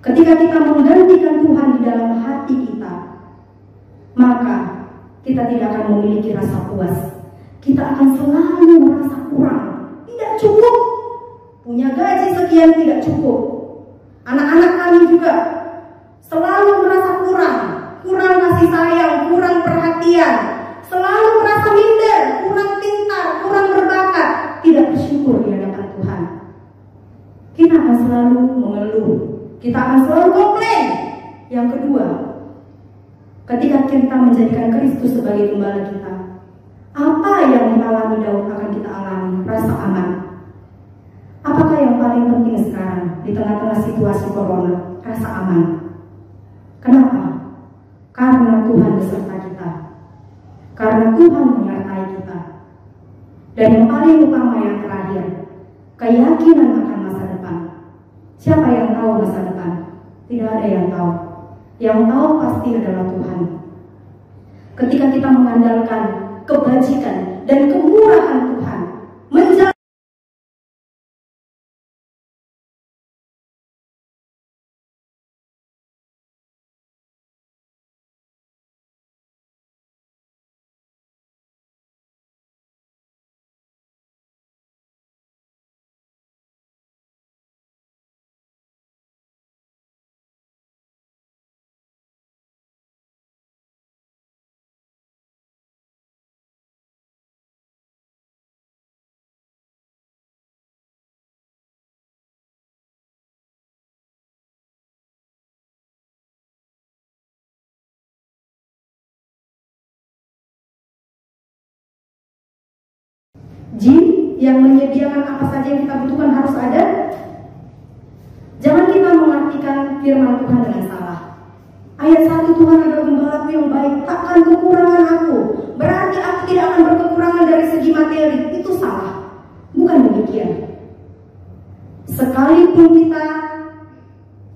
Ketika kita menggantikan Tuhan di dalam hati kita, maka kita tidak akan memiliki rasa puas. Kita akan selalu merasa kurang, tidak cukup. Punya gaji sekian tidak cukup. Anak-anak kami juga selalu merasa kurang, kurang kasih sayang, kurang perhatian, selalu merasa minder, kurang pintar, kurang berbakat, tidak bersyukur di hadapan Tuhan. Kita akan selalu mengeluh, kita akan selalu komplain. Yang kedua, ketika kita menjadikan Kristus sebagai gembala kita, apa yang dialami Daud akan kita alami, rasa aman. Apakah yang paling penting sekarang di tengah-tengah situasi corona? Rasa aman. Kenapa? Karena Tuhan beserta kita. Karena Tuhan menyertai kita. Dan yang paling utama yang terakhir, keyakinan akan masa depan. Siapa yang tahu masa depan? Tidak ada yang tahu. Yang tahu pasti adalah Tuhan. Ketika kita mengandalkan kebajikan dan kemurahan Tuhan, menjaga jin yang menyediakan apa saja yang kita butuhkan harus ada. Jangan kita mengartikan firman Tuhan dengan salah. Ayat 1, Tuhan adalah gembalaku yang baik, takkan kekurangan aku. Berarti aku tidak akan berkekurangan dari segi materi. Itu salah. Bukan demikian. Sekalipun kita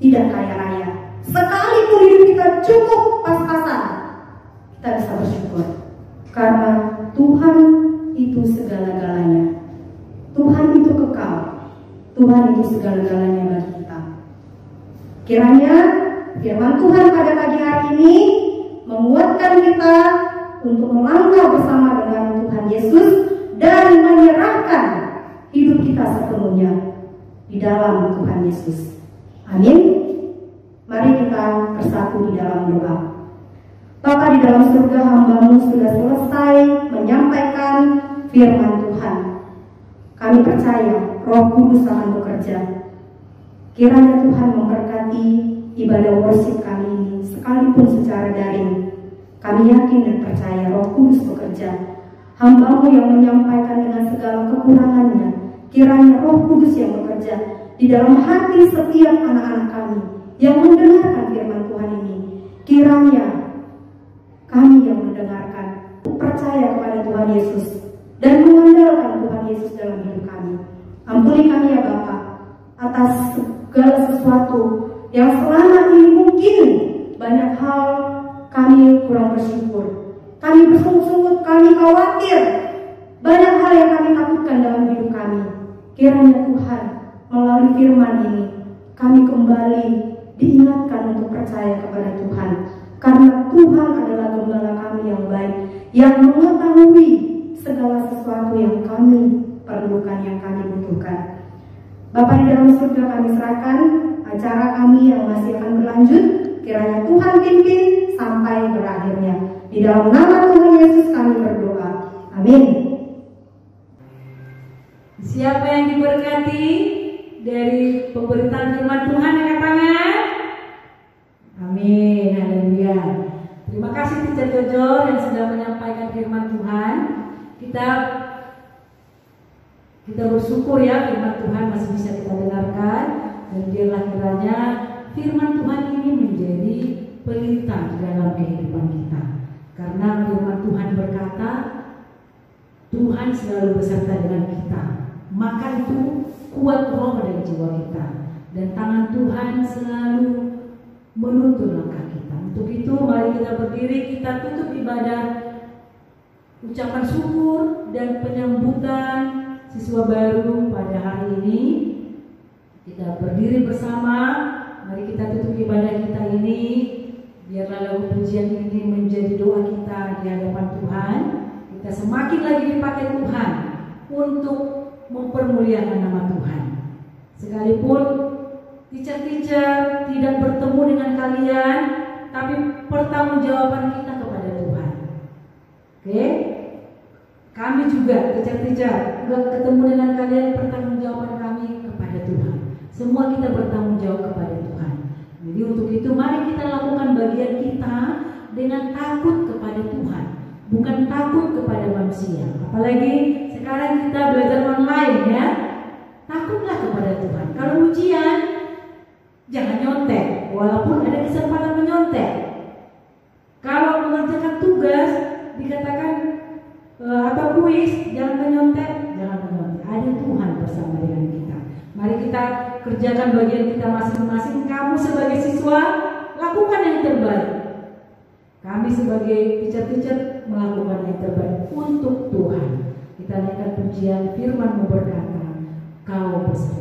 tidak kaya raya, sekalipun hidup kita cukup pas-pasan, kita bisa bersyukur. Karena Tuhan itu segala-galanya. Tuhan itu kekal. Tuhan itu segala-galanya bagi kita. Kiranya firman Tuhan pada pagi hari ini menguatkan kita untuk melangkah bersama dengan Tuhan Yesus dan menyerahkan hidup kita sepenuhnya di dalam Tuhan Yesus. Amin. Mari kita bersatu di dalam doa. Bapa di dalam surga, hamba-Mu sudah selesai menyampaikan firman Tuhan. Kami percaya Roh Kudus akan bekerja. Kiranya Tuhan memberkati ibadah worship kami ini, sekalipun secara daring. Kami yakin dan percaya Roh Kudus bekerja. Hamba-Mu yang menyampaikan dengan segala kekurangannya, kiranya Roh Kudus yang bekerja di dalam hati setiap anak-anak kami yang mendengarkan firman Tuhan ini. Kiranya kami yang mendengarkan percaya kepada Tuhan Yesus dan mengandalkan Tuhan Yesus dalam hidup kami. Ampuni kami ya Bapa atas segala sesuatu yang selama ini mungkin banyak hal kami kurang bersyukur, kami bersungut-sungut, kami khawatir, banyak hal yang kami takutkan dalam hidup kami. Kiranya Tuhan melalui firman ini kami kembali diingatkan untuk percaya kepada Tuhan, karena Tuhan adalah gembala kami yang baik, yang mengetahui segala sesuatu yang kami perlukan, yang kami butuhkan. Bapa di dalam surga, kami serahkan acara kami yang masih akan berlanjut. Kiranya Tuhan pimpin sampai berakhirnya. Di dalam nama Tuhan Yesus kami berdoa. Amin. Siapa yang diberkati dari pemberitaan firman Tuhan, angkat tangan. Amin. Teacher Jojo yang sudah menyampaikan firman Tuhan. Kita bersyukur ya firman Tuhan masih bisa kita dengarkan, dan biarlah kiranya firman Tuhan ini menjadi pelita di dalam kehidupan kita. Karena firman Tuhan berkata, Tuhan selalu beserta dengan kita. Maka itu kuat roh dan jiwa kita, dan tangan Tuhan selalu menuntun langkah kita. Untuk itu mari kita berdiri, kita tutup ibadah ucapan syukur dan penyambutan siswa baru pada hari ini. Kita berdiri bersama, mari kita tutup ibadah kita ini. Biarlah lagu pujian ini menjadi doa kita di hadapan Tuhan. Kita semakin lagi dipakai Tuhan untuk mempermuliakan nama Tuhan. Sekalipun teacher-teacher tidak bertemu dengan kalian, tapi pertanggungjawaban kita kepada Tuhan. Oke? Kami juga teacher-teacher ketemu dengan kalian, pertanggungjawaban kami kepada Tuhan. Semua kita bertanggung jawab kepada Tuhan. Jadi untuk itu mari kita lakukan bagian kita dengan takut kepada Tuhan, bukan takut kepada manusia. Apalagi sekarang kita belajar online ya. Takutlah kepada Tuhan. Kalau ujian jangan nyontek, walaupun ada kesempatan menyontek. Kalau mengerjakan tugas dikatakan atau kuis, jangan menyontek, jangan menyontek. Ada Tuhan bersama dengan kita. Mari kita kerjakan bagian kita masing-masing. Kamu sebagai siswa lakukan yang terbaik. Kami sebagai teacher-teacher melakukan yang terbaik untuk Tuhan. Kita naikkan pujian firman berkata, Kau beserta.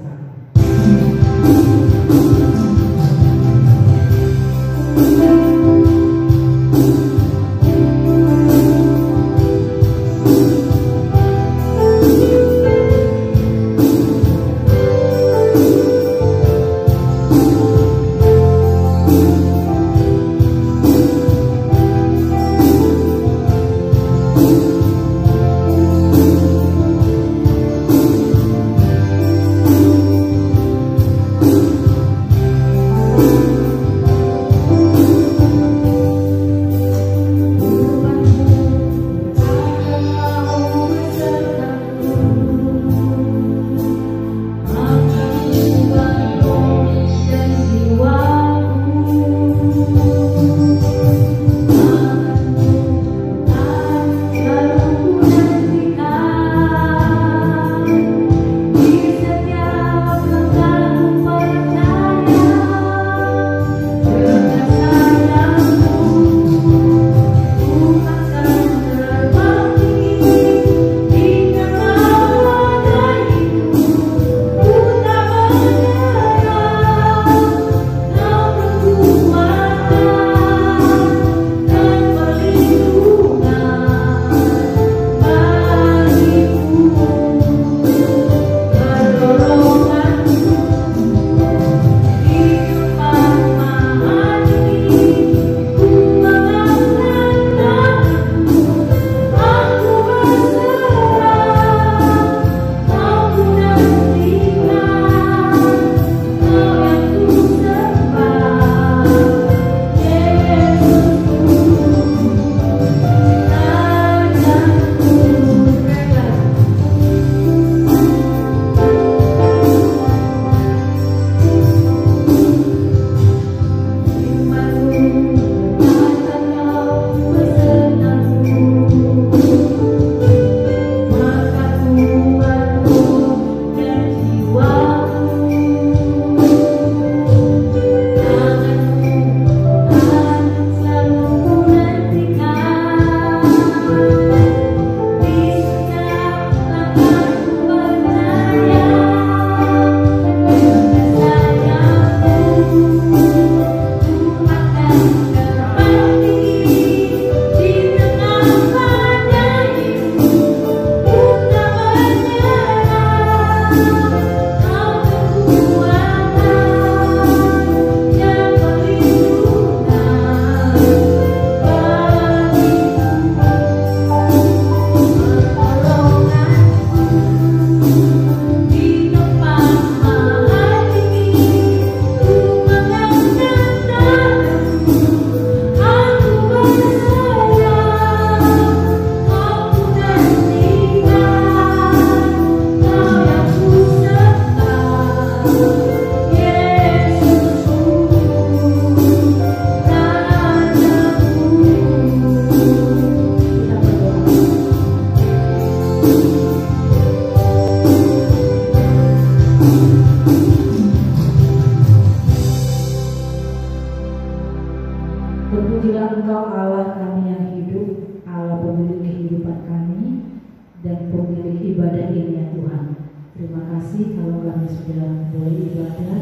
sudah boleh ibadah,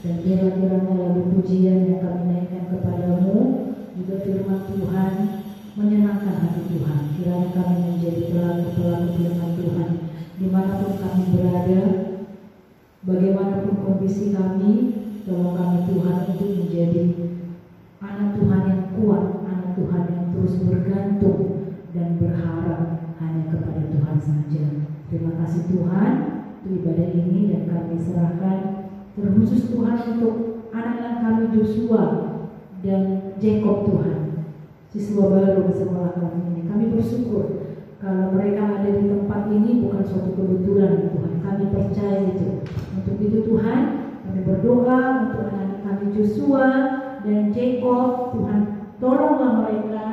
dan biarlah kiranya lagu pujian yang kami naikkan kepadamu, juga firman Tuhan menyenangkan hati Tuhan. Kiranya kami menjadi pelaku-pelaku firman Tuhan dimanapun kami berada, bagaimanapun kondisi kami. Tolong kami Tuhan untuk menjadi anak Tuhan yang kuat, anak Tuhan yang terus bergantung dan berharap hanya kepada Tuhan saja. Terima kasih Tuhan untuk ibadah ini, dan kami serahkan terkhusus Tuhan untuk anak-anak kami Joshua dan Jacob Tuhan, siswa baru sekolah kami ini. Kami bersyukur kalau mereka ada di tempat ini bukan suatu kebetulan Tuhan. Kami percaya itu. Untuk itu Tuhan, kami berdoa untuk anak-anak kami Joshua dan Jacob. Tuhan, tolonglah mereka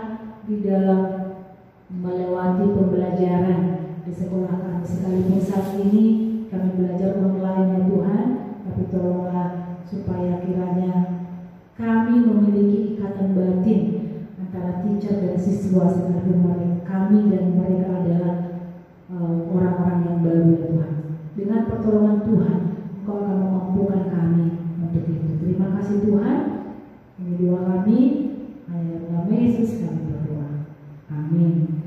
di dalam melewati pembelajaran di sekolah kami. Sekalipun saat ini kami belajar online ya Tuhan, tapi tolonglah supaya kiranya kami memiliki ikatan batin antara teacher dan siswa, sekalipun kami dan mereka adalah orang-orang yang baru ya Tuhan. Dengan pertolongan Tuhan, Engkau akan memampukan kami untuk itu. Terima kasih Tuhan. Ini doa kami, hanya dalam nama Yesus kami berdoa. Amin.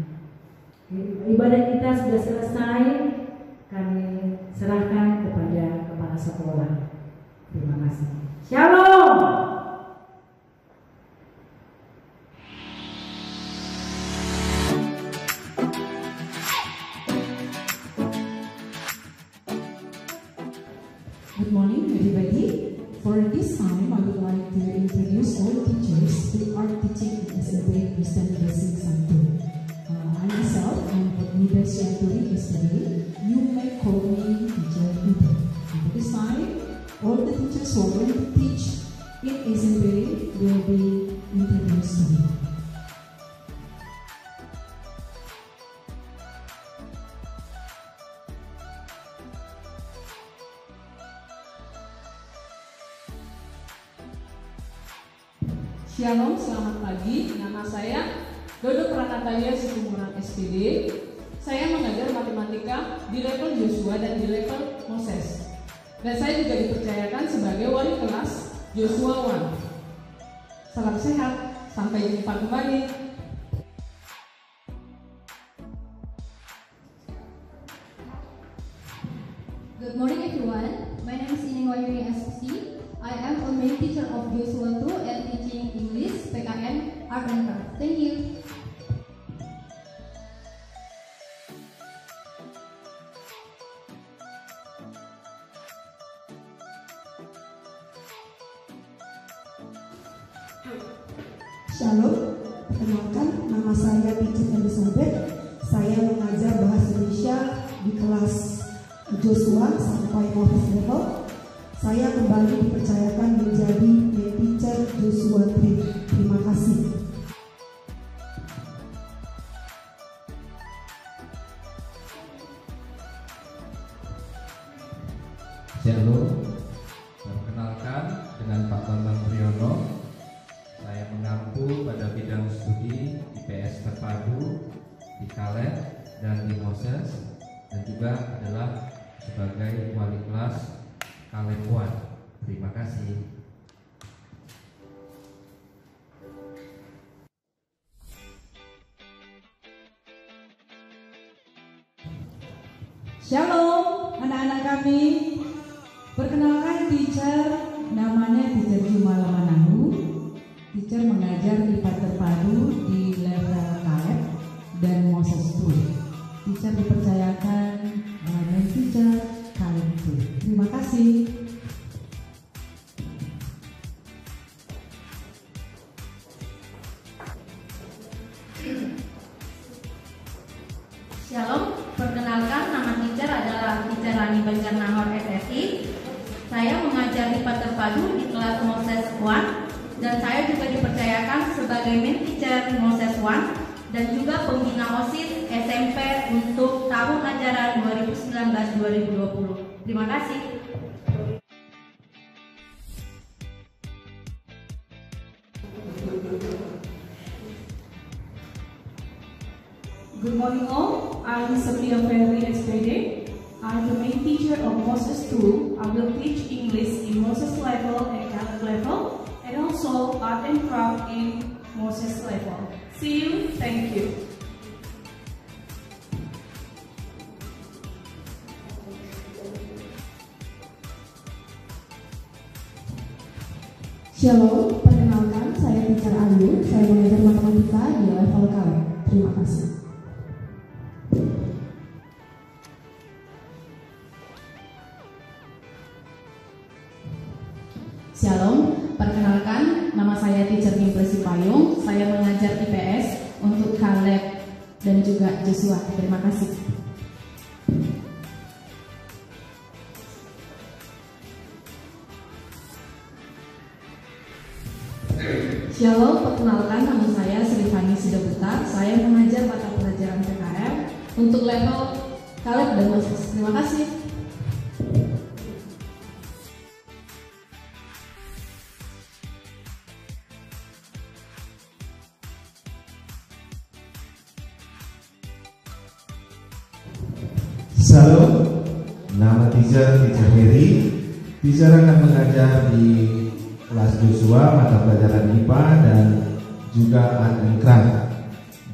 Ibadah kita sudah selesai. Kami serahkan kepada kepala sekolah. Terima kasih. Shalom. Good morning, everybody. For this time, I would like to introduce all teachers who are teaching in SMP Kristen Blessing Santo. I myself am Nida Syanturi yesterday. You may call me Teacher Nida. And this time, all the teachers who are going to teach in SMP will be introduced to me. Shalom, selamat pagi. Nama saya Dodo Prakataya Situmurang SPD. Saya mengajar matematika di level Joshua dan di level Moses. Dan saya juga dipercayakan sebagai wali kelas Joshua 1. Salam sehat, sampai jumpa kembali. Good morning everyone. My name is Ining Wayuni SC. I am a main teacher of Joshua 2 and teaching English, PKN, Art and Craft. Thank you. Shalom, perkenalkan nama saya Teacher Elizabeth. Saya mengajar bahasa Indonesia di kelas Joshua sampai Moses level. Saya kembali dipercayakan menjadi head teacher Joshua 3. Terima kasih. Shalom, perkenalkan dengan Pak Bambang Priyono. Saya mengampu pada bidang studi IPS terpadu di Kalet dan di Moses, dan juga adalah sebagai wali kelas Kalet 1. Terima kasih. Shalom, anak-anak kami. Perkenalkan teacher, namanya Teacher Jumala Manangu. Teacher mengajar IPA terpadu di level Kalet dan Moses 2. Teacher dipercayakan main teacher Kalet 2. Terima kasih. Shalom, perkenalkan nama teacher adalah Teacher Rani Banjarnahor SSI. Saya mengajar IPA terpadu di kelas Moses 1 dan saya juga dipercayakan sebagai main teacher Moses 1 dan juga pembina OSIS SMP untuk tahun ajaran 2019-2020. Terima kasih. Good morning all. I'm Sophia Ferry SPD. I'm the main teacher of Moses 2. I will teach English in Moses level and Catholic level, and also art and craft in Moses level. See you. Thank you. Shalom, perkenalkan saya Teacher Ayu. Saya mengajar matematika di level KW. Terima kasih. Shalom, perkenalkan nama saya Teacher Gimpel Sipayung. Saya mengajar IPS untuk Caleb dan juga Joshua. Terima kasih. Shalom, perkenalkan nama saya Sri Fani Sidabutar. Saya mengajar mata pelajaran PKR untuk level Caleb dan Moses. Terima kasih. Shalom, nama Teacher Heri. Teacher akan mengajar di kelas Joshua mata pelajaran IPA dan juga Art and Craft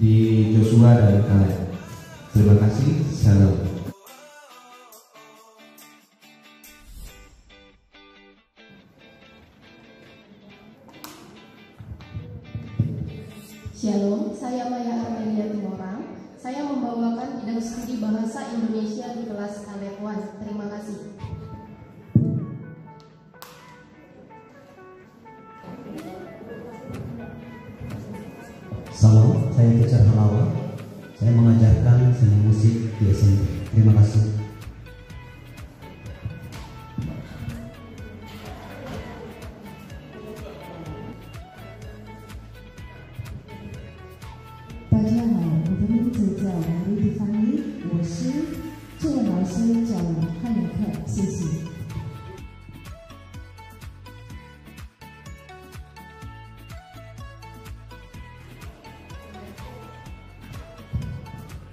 di Joshua dan Caleb. Terima kasih. Shalom. Shalom, saya Maya Armelia Timorang. Saya membawakan bidang studi bahasa Indonesia di kelas Caleb 1. Terima kasih. Salam, saya Teacher Halawa. Saya mengajarkan seni musik di SMP. Terima kasih.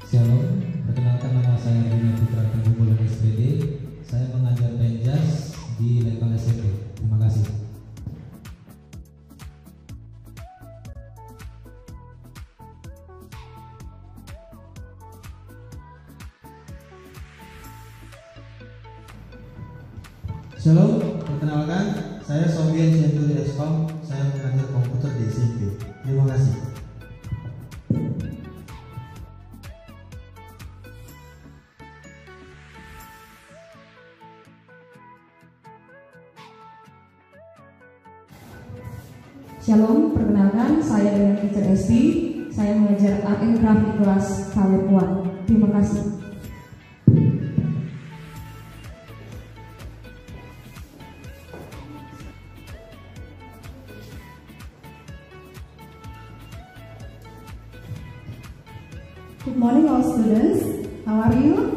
Shalom, perkenalkan nama saya Rina Putra Tanggubulan SPD. Saya mengajar penjas di level SMP. Terima kasih. Shalom, perkenalkan saya Sofian Syenduli Eskom. Saya mengajar komputer di SMP. Terima kasih. Shalom, perkenalkan saya dengan Teacher SP. Saya mengajar Art and Craft di kelas Caleb 1. Terima kasih. Good morning all students. How are you?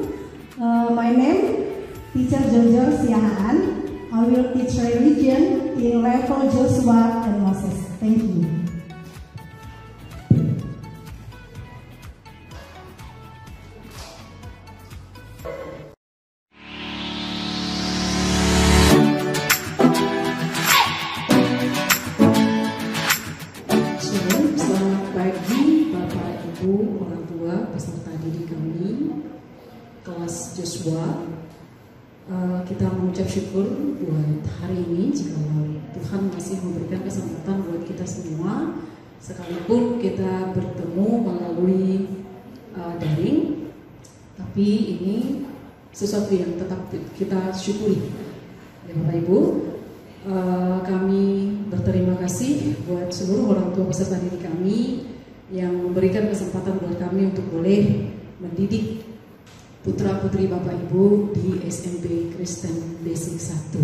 My name Teacher Jojo Siahaan. I will teach religion in level Joshua and Moses. Thank you. Shalom, selamat pagi Bapak Ibu, orang tua, peserta didik kami kelas Joshua. Kita mengucap syukur buat hari ini jika Tuhan masih memberikan kesempatan buat kita semua, sekalipun kita bertemu melalui daring, tapi ini sesuatu yang tetap kita syukuri. Ya Bapak Ibu, kami berterima kasih buat seluruh orang tua peserta didik kami yang memberikan kesempatan buat kami untuk boleh mendidik putra-putri Bapak Ibu di SMP Kristen Basic 1.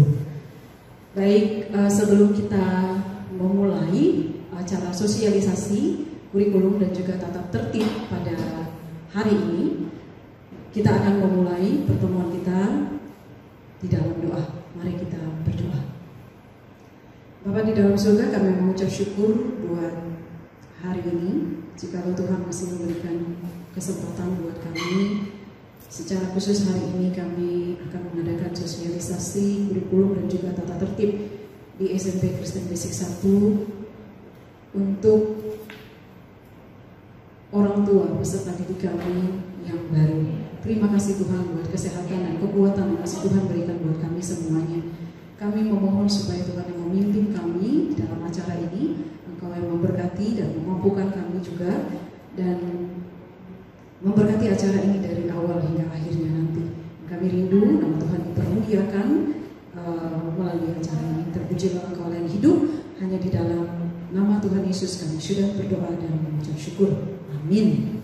Baik, sebelum kita memulai acara sosialisasi kurikulum dan juga tata tertib pada hari ini, kita akan memulai pertemuan kita di dalam doa. Mari kita berdoa. Bapak di dalam surga, kami mengucap syukur buat hari ini. Jika Tuhan masih memberikan kesempatan buat kami Secara khusus hari ini kami akan mengadakan sosialisasi kurikulum dan juga tata tertib di SMP Kristen Basic 1 untuk orang tua peserta didik kami yang baru. Terima kasih Tuhan buat kesehatan dan kekuatan yang kasih Tuhan berikan buat kami semuanya. Kami memohon supaya Tuhan yang memimpin kami dalam acara ini, Engkau yang memberkati dan memampukan kami juga, dan memberkati acara ini dari awal hingga akhirnya nanti. Kami rindu nama Tuhan dipermuliakan melalui acara ini. Terpujilah Engkau yang hidup, hanya di dalam nama Tuhan Yesus kami sudah berdoa dan mengucap syukur. Amin.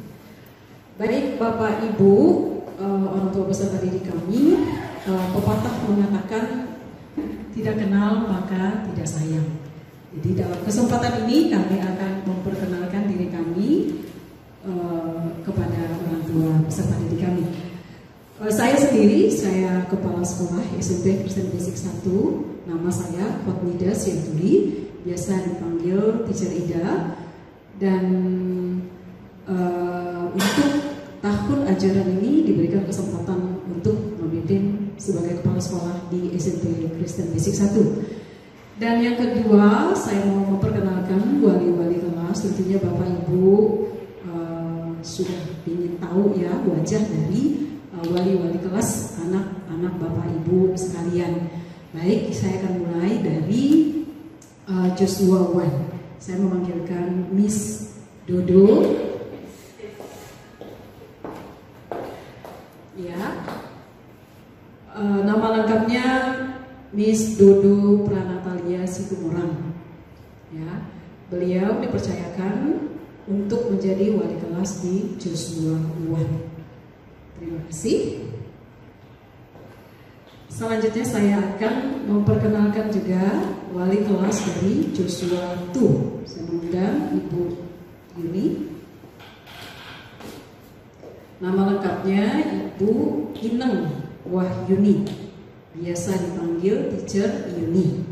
Baik Bapak Ibu, orang tua peserta didik kami, pepatah mengatakan tidak kenal maka tidak sayang. Jadi dalam kesempatan ini kami akan memperkenalkan diri kami kepada orang tua peserta didik kami. Saya sendiri, saya kepala sekolah SMP Kristen Basic 1. Nama saya Khotnida Sianturi, biasa dipanggil Teacher Ida. Dan untuk tahun ajaran ini diberikan kesempatan untuk memimpin sebagai kepala sekolah di SMP Kristen Basic 1. Dan yang kedua, saya mau memperkenalkan wali-wali kelas, tentunya Bapak Ibu sudah ingin tahu ya wajah dari wali-wali kelas anak-anak Bapak Ibu sekalian. Baik, saya akan mulai dari Joshua 1. Saya memanggilkan Miss Dodo. Ya, nama lengkapnya Miss Dodo Pranatalia Situmorang. Ya, beliau dipercayakan untuk menjadi wali kelas di Joshua 1. Terima kasih. Selanjutnya saya akan memperkenalkan juga wali kelas dari Joshua 2. Saya mengundang Ibu Yuni. Nama lengkapnya Ibu Ineng Wahyuni, biasa dipanggil Teacher Yuni.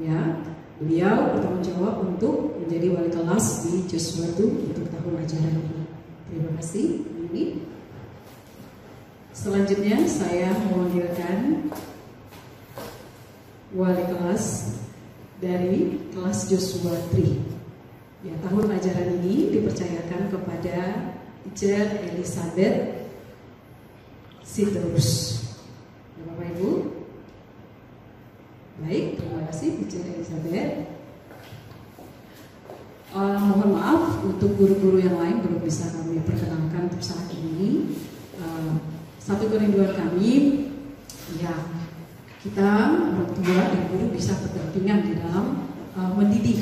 Ya, beliau bertanggung jawab untuk menjadi wali kelas di Joshua 2 untuk tahun ajaran ini. Terima kasih, Yuni. Selanjutnya saya memanggilkan wali kelas dari kelas Joshua 3. Ya, tahun ajaran ini dipercayakan kepada Teacher Elizabeth Sitorus. Ya, Bapak Ibu. Baik, terima kasih Teacher Elizabeth. Mohon maaf untuk guru-guru yang lain belum bisa kami perkenalkan untuk saat ini. Satu kerinduan kami, ya, kita orang tua dan guru bisa berdampingan di dalam mendidik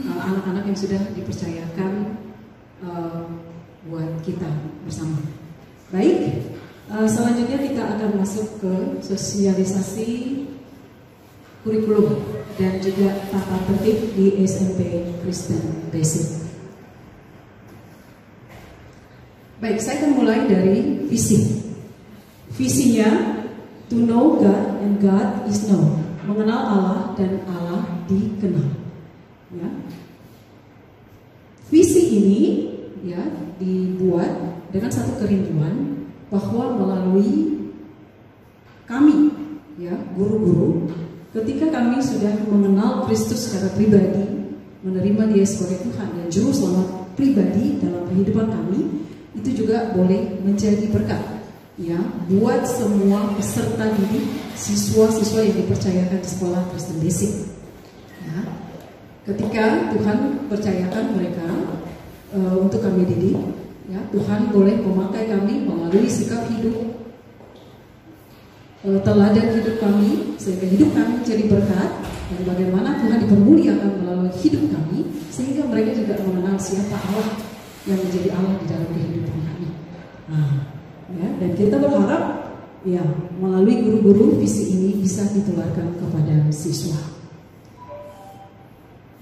anak-anak yang sudah dipercayakan buat kita bersama. Baik, selanjutnya kita akan masuk ke sosialisasi kurikulum dan juga tata tertib di SMP Kristen Basic. Baik, saya akan mulai dari visi. Visinya, to know God and God is known. Mengenal Allah dan Allah dikenal. Ya. Visi ini ya dibuat dengan satu kerinduan bahwa melalui kami, ya guru-guru, ketika kami sudah mengenal Kristus secara pribadi, menerima Dia sebagai Tuhan dan Juru Selamat pribadi dalam kehidupan kami, itu juga boleh menjadi berkat. Ya, buat semua peserta didik, siswa-siswa yang dipercayakan di sekolah Kristen Basic. Ya, ketika Tuhan percayakan mereka untuk kami didik, ya Tuhan boleh memakai kami melalui sikap hidup, teladan hidup kami, sehingga hidup kami jadi berkat, dan bagaimana Tuhan dipermuliakan melalui hidup kami, sehingga mereka juga mengenal siapa Allah yang menjadi Allah di dalam kehidupan kami. Nah, ya, dan kita berharap ya melalui guru-guru visi ini bisa ditularkan kepada siswa.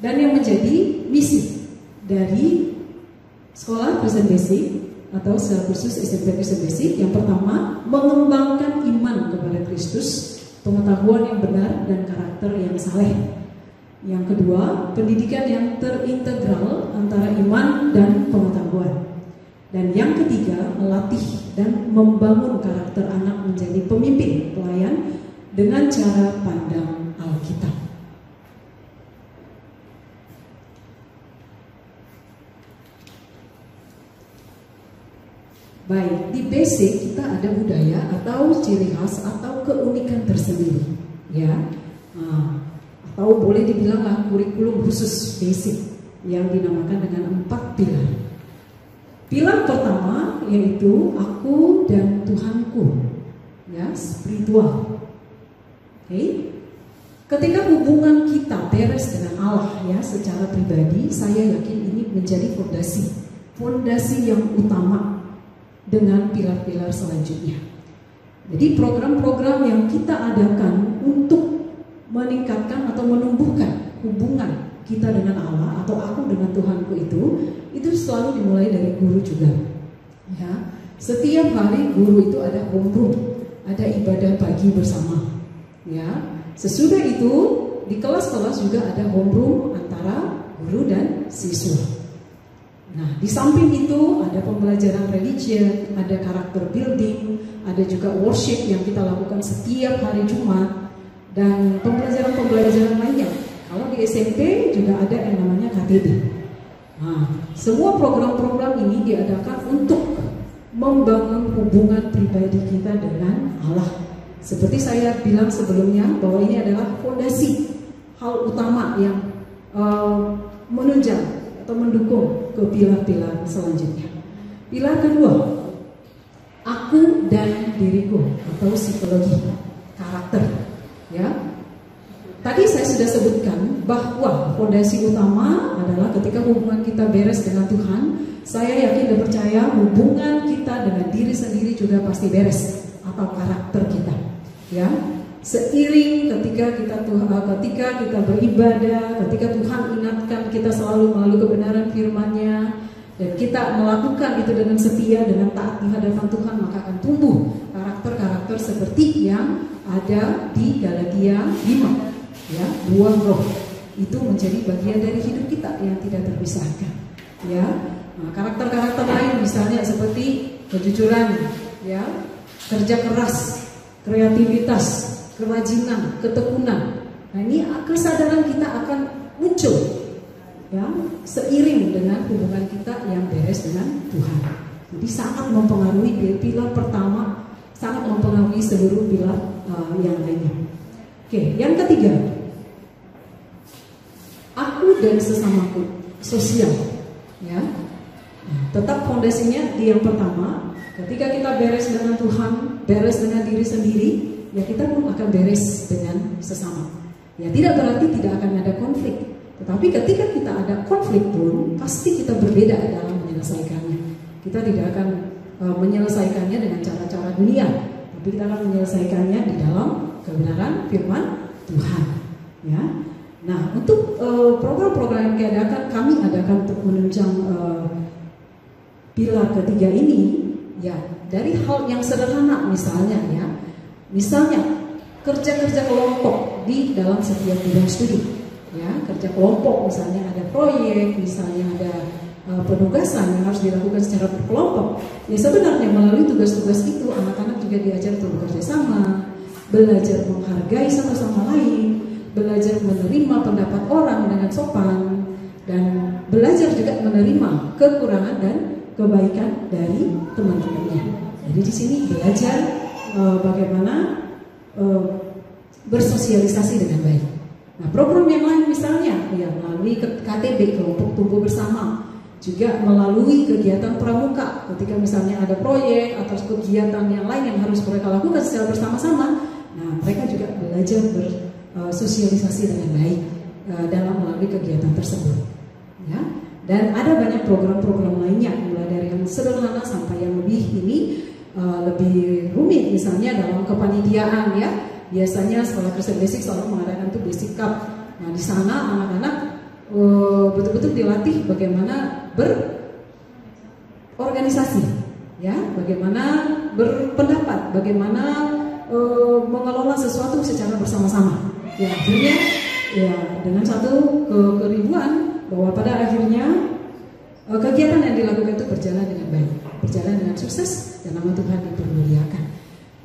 Dan yang menjadi misi dari sekolah Kristen Basic atau secara khusus SMP Kristen Basic, yang pertama mengembangkan iman kepada Kristus, pengetahuan yang benar dan karakter yang saleh. Yang kedua, pendidikan yang terintegral antara iman dan pengetahuan. Dan yang ketiga, melatih dan membangun karakter anak menjadi pemimpin pelayan dengan cara pandang Alkitab. Baik, di basic kita ada budaya atau ciri khas atau keunikan tersendiri, ya. Atau boleh dibilang kurikulum khusus basic yang dinamakan dengan 4 pilar. Pilar pertama yaitu aku dan Tuhanku, ya, spiritual. Oke. Ketika hubungan kita beres dengan Allah, ya, secara pribadi, saya yakin ini menjadi fondasi yang utama dengan pilar-pilar selanjutnya. Jadi program-program yang kita adakan untuk meningkatkan atau menumbuhkan hubungan kita dengan Allah atau aku dengan Tuhanku itu selalu dimulai dari guru juga. Ya, setiap hari guru itu ada homeroom, ada ibadah pagi bersama. Ya, sesudah itu di kelas-kelas juga ada homeroom antara guru dan siswa. Nah, di samping itu ada pembelajaran religion, ada karakter building, ada juga worship yang kita lakukan setiap hari Jumat, dan pembelajaran-pembelajaran lainnya. Kalau di SMP juga ada yang namanya KTB. Nah, semua program-program ini diadakan untuk membangun hubungan pribadi kita dengan Allah. Seperti saya bilang sebelumnya bahwa ini adalah fondasi hal utama yang menunjang atau mendukung ke pilar-pilar selanjutnya. Pilar kedua, aku dan diriku atau psikologi karakter. Ya, tadi saya sudah sebutkan bahwa fondasi utama adalah ketika hubungan kita beres dengan Tuhan, saya yakin dan percaya hubungan kita dengan diri sendiri juga pasti beres atau karakter kita. Ya, seiring ketika kita beribadah, ketika Tuhan ingatkan kita selalu melalui kebenaran firman-Nya, dan kita melakukan itu dengan setia, dengan taat di hadapan Tuhan, maka akan tumbuh karakter-karakter seperti yang ada di Galatia 5. Ya, buah roh itu menjadi bagian dari hidup kita yang tidak terpisahkan. Ya, nah, karakter-karakter lain misalnya seperti kejujuran, ya, kerja keras, kreativitas, kerajinan, ketekunan. Nah, ini kesadaran kita akan muncul, ya, seiring dengan hubungan kita yang beres dengan Tuhan. Jadi sangat mempengaruhi pilar pertama, sangat mempengaruhi seluruh pilar yang lainnya. Oke, yang ketiga, aku dan sesamaku, sosial. Ya, tetap fondasinya di yang pertama. Ketika kita beres dengan Tuhan, beres dengan diri sendiri, ya kita pun akan beres dengan sesama. Ya, tidak berarti tidak akan ada konflik, tetapi ketika kita ada konflik pun pasti kita berbeda dalam menyelesaikannya. Kita tidak akan menyelesaikannya dengan cara-cara dunia, tapi kita akan menyelesaikannya di dalam kebenaran firman Tuhan. Ya, nah, untuk program-program yang kami adakan untuk menunjang pilar ketiga ini, ya, dari hal yang sederhana misalnya, ya. Misalnya kerja-kerja kelompok di dalam setiap bidang studi, ya, kerja kelompok misalnya ada proyek, misalnya ada penugasan yang harus dilakukan secara berkelompok. Ya, sebenarnya melalui tugas-tugas itu anak-anak juga diajar untuk bekerja sama, belajar menghargai satu sama lain, belajar menerima pendapat orang dengan sopan, dan belajar juga menerima kekurangan dan kebaikan dari teman-temannya. Jadi di sini belajar bagaimana bersosialisasi dengan baik. Nah, program yang lain misalnya ya melalui KTB, kelompok tumbuh bersama, juga melalui kegiatan pramuka ketika misalnya ada proyek atau kegiatan yang lain yang harus mereka lakukan secara bersama-sama. Nah, mereka juga belajar bersosialisasi dengan baik dalam melalui kegiatan tersebut. Ya. Dan ada banyak program-program lainnya, mulai dari yang sederhana sampai yang lebih rumit, misalnya dalam kepanitiaan, ya. Biasanya sekolah Kristen Basic selalu mengadakan itu Basic Cup. Nah, di sana anak-anak betul-betul dilatih bagaimana berorganisasi, ya, bagaimana berpendapat, bagaimana mengelola sesuatu secara bersama-sama. Ya, akhirnya ya dengan satu keribuan bahwa pada akhirnya kegiatan yang dilakukan itu berjalan dengan baik. berjalan dengan sukses dan nama Tuhan dipermuliakan.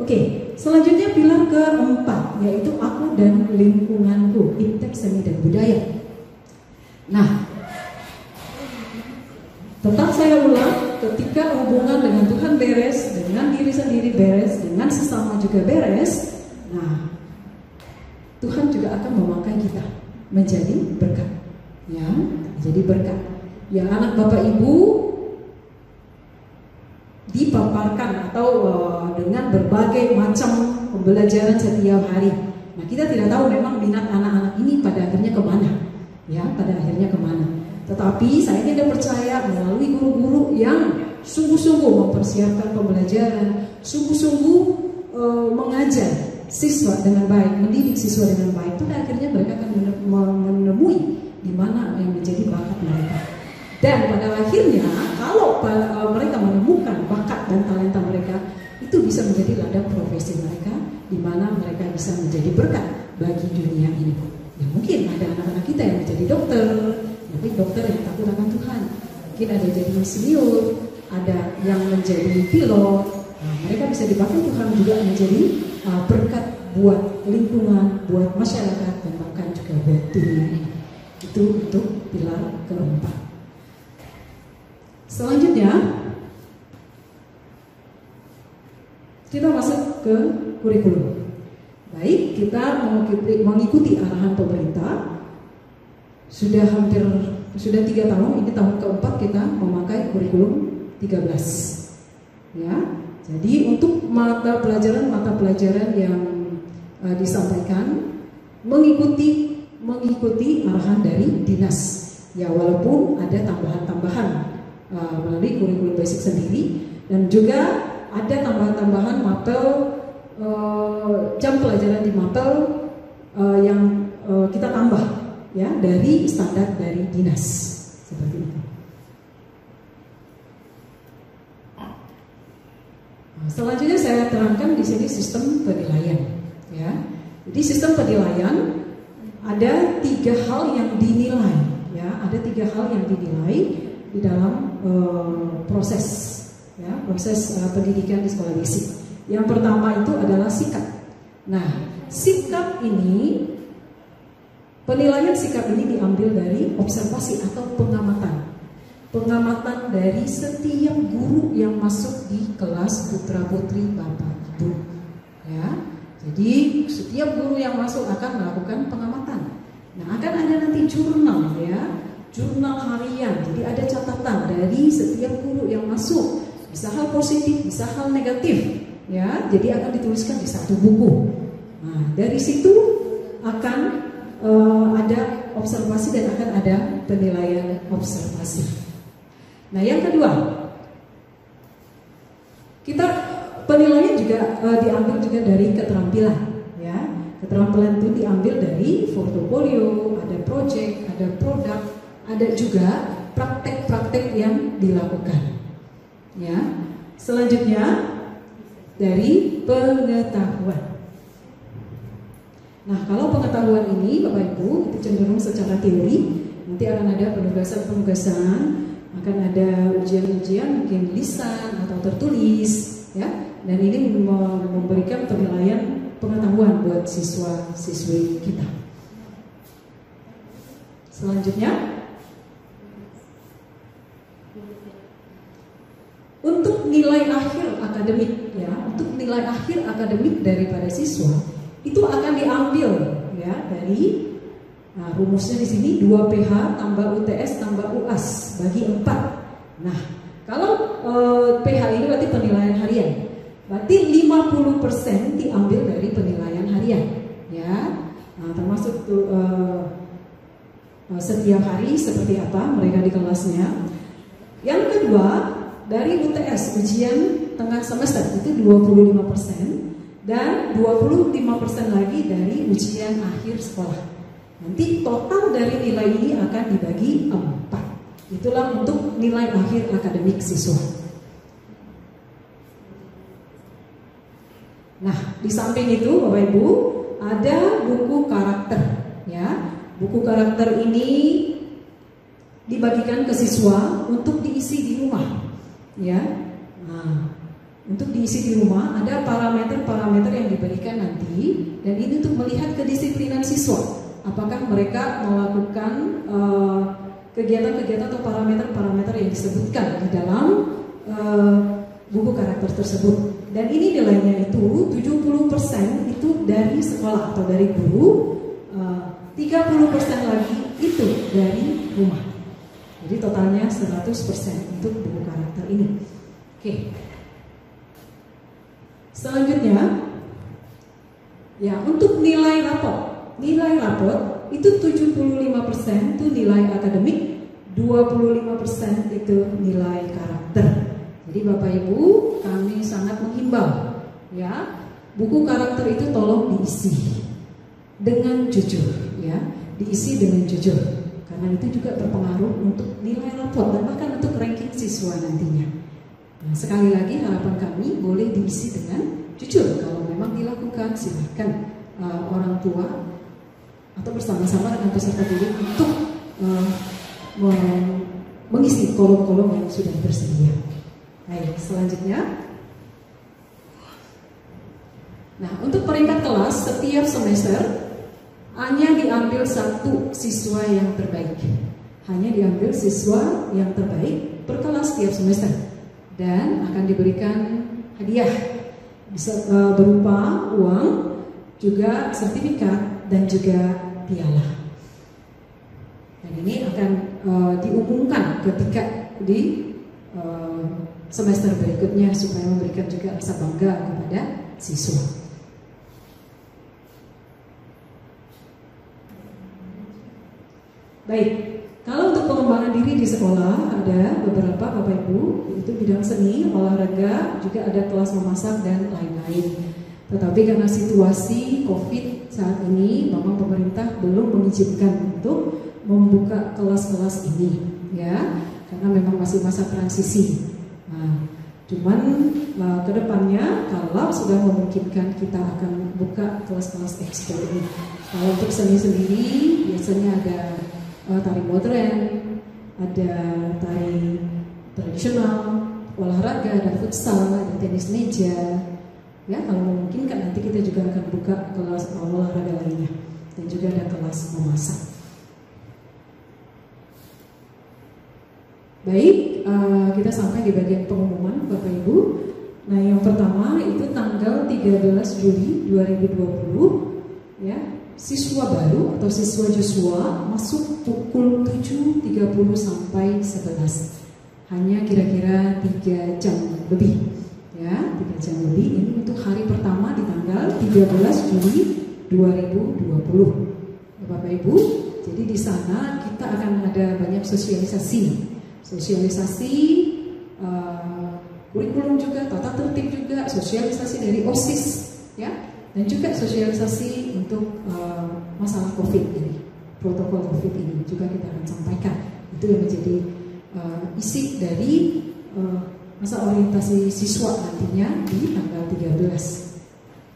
Oke, selanjutnya pilar keempat yaitu aku dan lingkunganku, iptek, seni dan budaya. Nah, tetap saya ulang, ketika hubungan dengan Tuhan beres, dengan diri sendiri beres, dengan sesama juga beres, nah Tuhan juga akan memakai kita menjadi berkat, ya, menjadi berkat. Ya, anak Bapak Ibu dipaparkan atau dengan berbagai macam pembelajaran setiap hari. Nah, kita tidak tahu memang minat anak-anak ini pada akhirnya kemana, ya, pada akhirnya kemana. Tetapi saya tidak percaya melalui guru-guru yang sungguh-sungguh mempersiapkan pembelajaran, sungguh-sungguh mengajar siswa dengan baik, mendidik siswa dengan baik, itu akhirnya mereka akan menemui di mana yang menjadi bakat mereka. Dan pada akhirnya kalau mereka menemukan bakat dan talenta mereka, itu bisa menjadi ladang profesi mereka, di mana mereka bisa menjadi berkat bagi dunia ini. Ya, mungkin ada anak-anak kita yang menjadi dokter, tapi dokter yang takut akan Tuhan. Mungkin ada yang jadi insinyur, ada yang menjadi pilot. Nah, mereka bisa dipakai Tuhan juga menjadi berkat buat lingkungan, buat masyarakat, dan bahkan juga buat dunia ini. Itu untuk pilar keempat. Selanjutnya kita masuk ke kurikulum. Baik, kita mengikuti arahan pemerintah. Sudah 3 tahun, ini tahun keempat kita memakai kurikulum 13. Ya, jadi untuk mata pelajaran yang disampaikan mengikuti arahan dari dinas. Ya, walaupun ada tambahan-tambahan melalui kurikulum basic sendiri, dan juga ada tambahan-tambahan mapel, jam pelajaran di mapel yang kita tambah, ya, dari standar dari dinas, seperti itu. Selanjutnya saya terangkan di sini sistem penilaian, ya. Jadi sistem penilaian ada 3 hal yang dinilai, ya, ada 3 hal yang dinilai di dalam proses, ya, proses pendidikan di sekolah basic. Yang pertama itu adalah sikap. Nah, sikap ini, penilaian sikap ini diambil dari observasi atau pengamatan dari setiap guru yang masuk di kelas putra putri Bapak Ibu, ya. Jadi setiap guru yang masuk akan melakukan pengamatan. Nah, akan ada nanti jurnal, ya, jurnal harian. Jadi ada catatan dari setiap guru yang masuk, bisa hal positif, bisa hal negatif, ya. Jadi akan dituliskan di satu buku. Nah, dari situ akan ada observasi dan akan ada penilaian observasi. Nah, yang kedua, kita penilaian juga diambil juga dari keterampilan, ya. Keterampilan itu diambil dari portofolio, ada project, ada produk, ada juga praktek-praktek yang dilakukan, ya. Selanjutnya dari pengetahuan. Nah, kalau pengetahuan ini Bapak Ibu itu cenderung secara teori, nanti akan ada penugasan-penugasan, akan ada ujian-ujian mungkin lisan atau tertulis, ya. Dan ini memberikan penilaian pengetahuan buat siswa-siswi kita. Selanjutnya, untuk nilai akhir akademik, ya, untuk nilai akhir akademik daripada siswa itu akan diambil, ya, dari rumusnya di sini 2PH tambah UTS tambah UAS bagi 4. Nah, kalau PH ini berarti penilaian harian, berarti 50% diambil dari penilaian harian, ya. Nah, termasuk tuh setiap hari seperti apa mereka di kelasnya. Yang kedua, dari UTS, ujian tengah semester, itu 25%, dan 25% lagi dari ujian akhir sekolah. Nanti total dari nilai ini akan dibagi 4. Itulah untuk nilai akhir akademik siswa. Nah, di samping itu Bapak Ibu ada buku karakter, ya. Buku karakter ini dibagikan ke siswa untuk diisi di rumah, ya. Nah, untuk diisi di rumah ada parameter-parameter yang diberikan nanti, dan ini untuk melihat kedisiplinan siswa. Apakah mereka melakukan kegiatan-kegiatan atau parameter-parameter yang disebutkan di dalam buku karakter tersebut. Dan ini nilainya itu 70% itu dari sekolah atau dari guru, 30% lagi itu dari rumah. Jadi totalnya 100% untuk buku karakter ini. Oke. Selanjutnya, ya untuk nilai rapor. Nilai rapor itu 75% itu nilai akademik, 25% itu nilai karakter. Jadi Bapak Ibu, kami sangat menghimbau ya, buku karakter itu tolong diisi dengan jujur ya, diisi dengan jujur. Karena itu juga berpengaruh untuk nilai rapor dan bahkan untuk ranking siswa nantinya. Nah, sekali lagi harapan kami boleh diisi dengan jujur. Kalau memang dilakukan, silakan orang tua atau bersama-sama dengan peserta didik untuk mengisi kolom-kolom yang sudah tersedia. Baik, selanjutnya. Nah, untuk peringkat kelas setiap semester hanya diambil satu siswa yang terbaik. Hanya diambil siswa yang terbaik per kelas setiap semester. Dan akan diberikan hadiah bisa berupa uang, juga sertifikat dan juga piala. Dan ini akan diumumkan ketika di semester berikutnya supaya memberikan juga rasa bangga kepada siswa. Baik. Kalau untuk pengembangan diri di sekolah ada beberapa Bapak Ibu, itu bidang seni, olahraga, juga ada kelas memasak dan lain-lain. Tetapi karena situasi COVID saat ini, memang pemerintah belum mengizinkan untuk membuka kelas-kelas ini, ya, karena memang masih masa transisi. Nah, cuman kedepannya kalau sudah memungkinkan kita akan buka kelas-kelas ekskul ini. Kalau untuk seni sendiri biasanya ada tari modern, ada tari tradisional, olahraga, ada futsal, ada tenis meja. Ya, kalau memungkinkan nanti kita juga akan buka kelas olahraga lainnya dan juga ada kelas memasak. Baik, kita sampai di bagian pengumuman Bapak Ibu. Nah, yang pertama itu tanggal 13 Juli 2020 ya. Siswa baru atau siswa Joshua masuk pukul 7.30 sampai 11. Hanya kira-kira 3 jam lebih. Ya, 3 jam lebih. Ini untuk hari pertama di tanggal 13 Juli 2020. Bapak Ibu, jadi di sana kita akan ada banyak sosialisasi. Sosialisasi kurikulum juga, tata tertib juga, sosialisasi dari OSIS ya. Dan juga sosialisasi untuk masalah COVID ini, protokol COVID ini juga kita akan sampaikan. Itu yang menjadi isi dari masa orientasi siswa nantinya di tanggal 13.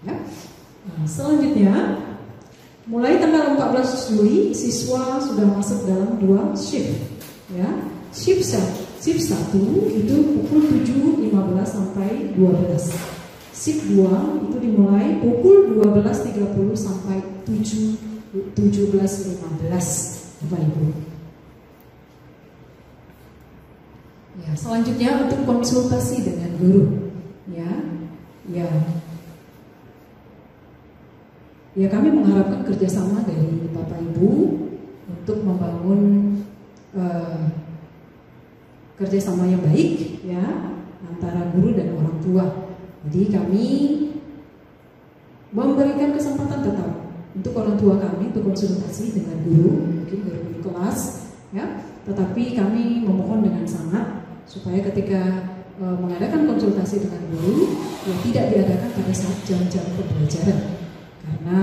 Ya. Nah, selanjutnya, mulai tanggal 14 Juli siswa sudah masuk dalam 2 shift. Ya. Shift 1 itu pukul 7.15 sampai 12. Shift 2 itu dimulai pukul 12.30 sampai 17.15 Bapak Ibu. Ya, selanjutnya untuk konsultasi dengan guru. Ya kami mengharapkan kerjasama dari Bapak Ibu untuk membangun kerjasama yang baik ya antara guru dan orang tua. Jadi kami memberikan kesempatan tetap untuk orang tua kami untuk konsultasi dengan guru, mungkin guru kelas, ya. Tetapi kami memohon dengan sangat supaya ketika mengadakan konsultasi dengan guru, ya tidak diadakan pada saat jam-jam pembelajaran, karena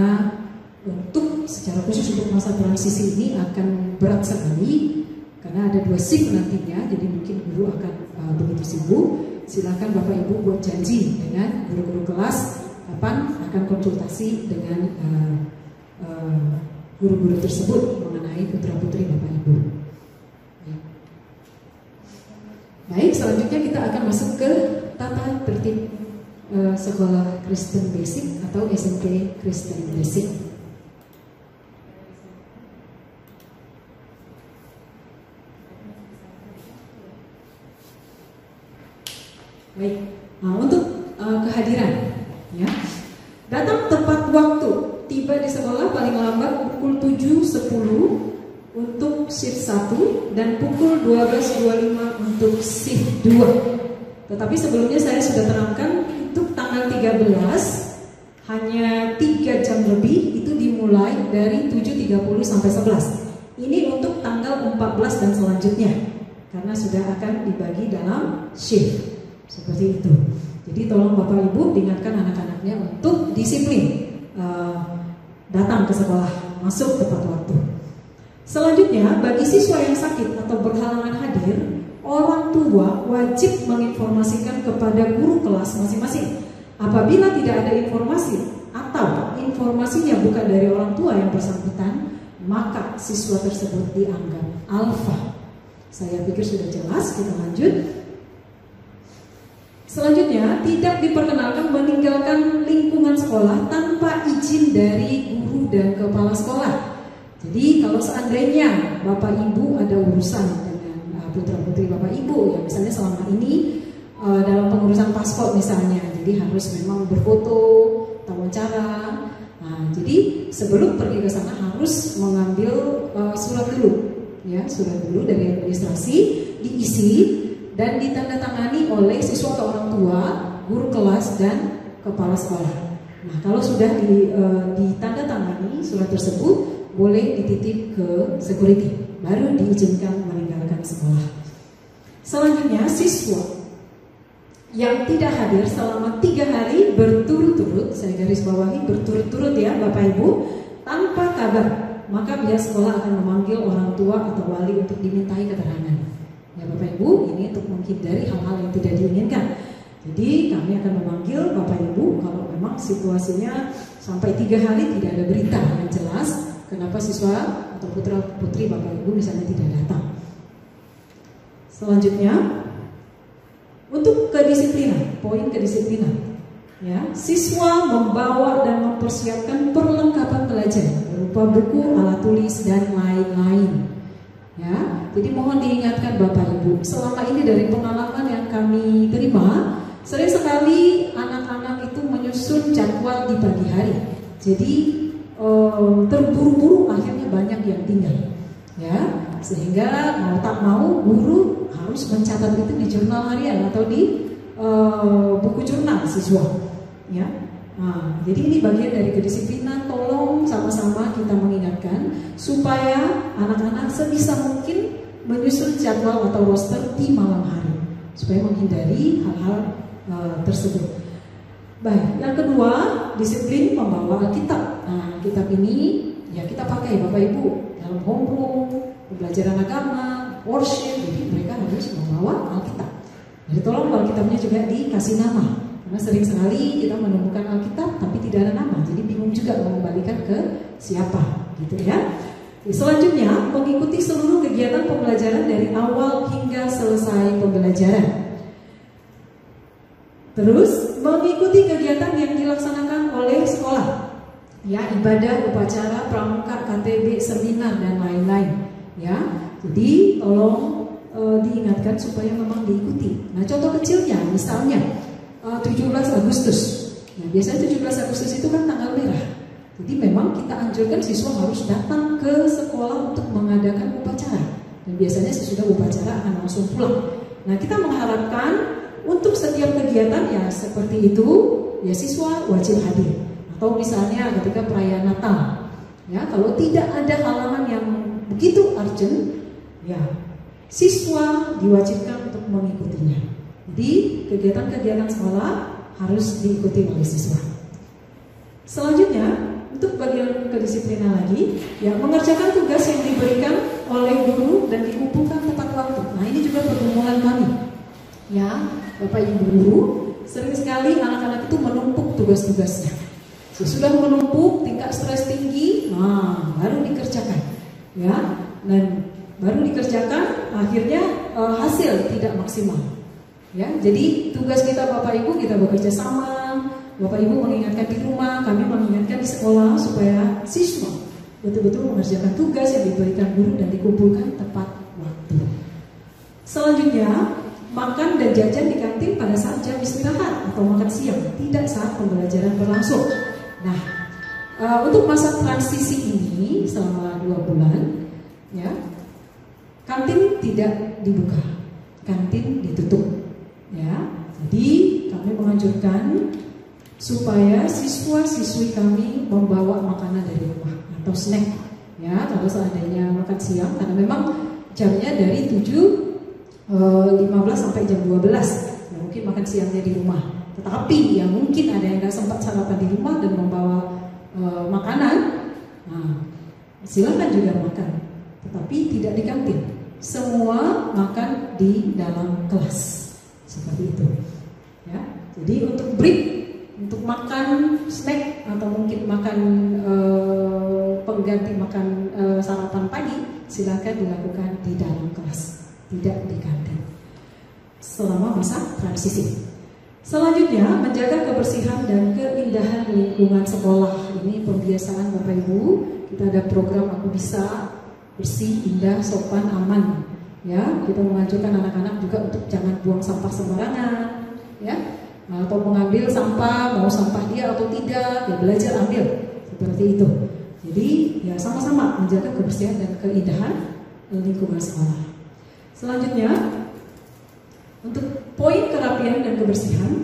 untuk secara khusus untuk masa transisi ini akan berat sekali, karena ada 2 shift nantinya, jadi mungkin guru akan begitu sibuk. Silakan Bapak Ibu buat janji dengan guru-guru kelas kapan akan konsultasi dengan guru-guru tersebut mengenai putra-putri Bapak Ibu. Baik, selanjutnya kita akan masuk ke tata tertib sekolah Kristen Basic atau SMP Kristen Basic. Baik, untuk kehadiran, ya, datang tepat waktu, tiba di sekolah paling lambat pukul 7.10 untuk shift 1 dan pukul 12.25 untuk shift 2. Tetapi sebelumnya saya sudah terangkan untuk tanggal 13 hanya 3 jam lebih, itu dimulai dari 7.30 sampai 11. Ini untuk tanggal 14 dan selanjutnya karena sudah akan dibagi dalam shift. Seperti itu. Jadi tolong Bapak Ibu diingatkan anak-anaknya untuk disiplin datang ke sekolah, masuk tepat waktu. Selanjutnya, bagi siswa yang sakit atau berhalangan hadir, orang tua wajib menginformasikan kepada guru kelas masing-masing. Apabila tidak ada informasi atau informasinya bukan dari orang tua yang bersangkutan, maka siswa tersebut dianggap alfa. Saya pikir sudah jelas, kita lanjut. Selanjutnya, tidak diperkenalkan meninggalkan lingkungan sekolah tanpa izin dari guru dan kepala sekolah. Jadi kalau seandainya Bapak Ibu ada urusan dengan putra-putri Bapak Ibu, ya misalnya selama ini dalam pengurusan paspor misalnya, jadi harus memang berfoto, wawancara. Nah, jadi sebelum pergi ke sana harus mengambil surat dulu, ya surat dulu dari administrasi, diisi dan ditandatangani oleh siswa atau orang tua, guru kelas dan kepala sekolah. Nah, kalau sudah ditandatangani surat tersebut, boleh dititip ke security, baru diizinkan meninggalkan sekolah. Selanjutnya, siswa yang tidak hadir selama 3 hari berturut-turut, saya garis bawahi berturut-turut ya Bapak Ibu, tanpa kabar, maka pihak sekolah akan memanggil orang tua atau wali untuk dimintai keterangan. Ya Bapak Ibu, ini untuk menghindari hal-hal yang tidak diinginkan. Jadi kami akan memanggil Bapak Ibu kalau memang situasinya sampai 3 hari tidak ada berita yang jelas kenapa siswa atau putra-putri Bapak Ibu misalnya tidak datang. Selanjutnya, untuk kedisiplinan, poin kedisiplinan. Ya, siswa membawa dan mempersiapkan perlengkapan belajar berupa buku, alat tulis dan lain-lain. Ya, jadi mohon diingatkan Bapak Ibu, selama ini dari pengalaman yang kami terima, sering sekali anak-anak itu menyusun jadwal di pagi hari. Jadi terburu-buru akhirnya banyak yang tinggal. Ya, sehingga mau tak mau guru harus mencatat itu di jurnal harian atau di buku jurnal siswa. Ya. Nah, jadi ini bagian dari kedisiplinan, tolong sama-sama kita mengingatkan supaya anak-anak sebisa mungkin menyusun jadwal atau roster di malam hari supaya menghindari hal-hal tersebut. Baik, yang kedua, disiplin membawa Alkitab. Nah, kitab ini ya kita pakai Bapak Ibu dalam homeroom, pembelajaran agama, worship, jadi mereka harus membawa Alkitab. Jadi tolong Alkitabnya juga dikasih nama. Karena sering sekali kita menemukan Alkitab tapi tidak ada nama, jadi bingung juga mengembalikan ke siapa, gitu ya. Selanjutnya, mengikuti seluruh kegiatan pembelajaran dari awal hingga selesai pembelajaran. Terus, mengikuti kegiatan yang dilaksanakan oleh sekolah, ya ibadah, upacara, pramuka, KTB, seminar dan lain-lain. Ya, jadi tolong diingatkan supaya memang diikuti. Nah, contoh kecilnya, misalnya 17 Agustus. Nah, biasanya 17 Agustus itu kan tanggal merah. Jadi memang kita anjurkan siswa harus datang ke sekolah untuk mengadakan upacara. Dan biasanya sesudah upacara akan langsung pulang. Nah, kita mengharapkan untuk setiap kegiatan ya seperti itu, ya siswa wajib hadir. Atau misalnya ketika perayaan Natal. Ya, kalau tidak ada halangan yang begitu urgent, ya siswa diwajibkan untuk mengikutinya. Jadi kegiatan-kegiatan sekolah harus diikuti oleh siswa. Selanjutnya, untuk bagian kedisiplinan lagi, ya mengerjakan tugas yang diberikan oleh guru dan dikumpulkan tepat waktu. Nah, ini juga pergumulan kami. Ya, Bapak Ibu guru, sering sekali anak-anak itu menumpuk tugas-tugasnya. Sesudah menumpuk, tingkat stres tinggi, nah baru dikerjakan. Ya, dan baru dikerjakan, akhirnya hasil tidak maksimal. Ya, jadi tugas kita Bapak Ibu, kita bekerja sama. Bapak Ibu mengingatkan di rumah, kami mengingatkan di sekolah supaya siswa betul-betul mengerjakan tugas yang diberikan guru dan dikumpulkan tepat waktu. Selanjutnya, makan dan jajan di kantin pada saat jam istirahat atau makan siang, tidak saat pembelajaran berlangsung. Nah, untuk masa transisi ini selama 2 bulan, ya, kantin tidak dibuka, kantin ditutup. Ya, jadi kami menganjurkan supaya siswa-siswi kami membawa makanan dari rumah atau snack. Ya, kalau seandainya makan siang, karena memang jamnya dari 7.15 sampai jam 12. Ya, mungkin makan siangnya di rumah. Tetapi yang mungkin ada yang nggak sempat sarapan di rumah dan membawa makanan, nah, silakan juga makan. Tetapi tidak di kantin. Semua makan di dalam kelas. Seperti itu, ya. Jadi untuk break, untuk makan snack atau mungkin makan pengganti makan sarapan pagi, silakan dilakukan di dalam kelas, tidak di kantin. Selama masa transisi. Selanjutnya, menjaga kebersihan dan keindahan lingkungan sekolah. Ini pembiasaan Bapak Ibu. Kita ada program Aku Bisa, bersih, indah, sopan, aman. Ya, kita menganjurkan anak-anak juga untuk jangan buang sampah sembarangan, ya, atau mengambil sampah, mau sampah dia atau tidak, ya belajar ambil, seperti itu. Jadi ya sama-sama menjaga kebersihan dan keindahan lingkungan sekolah. Selanjutnya, untuk poin kerapian dan kebersihan,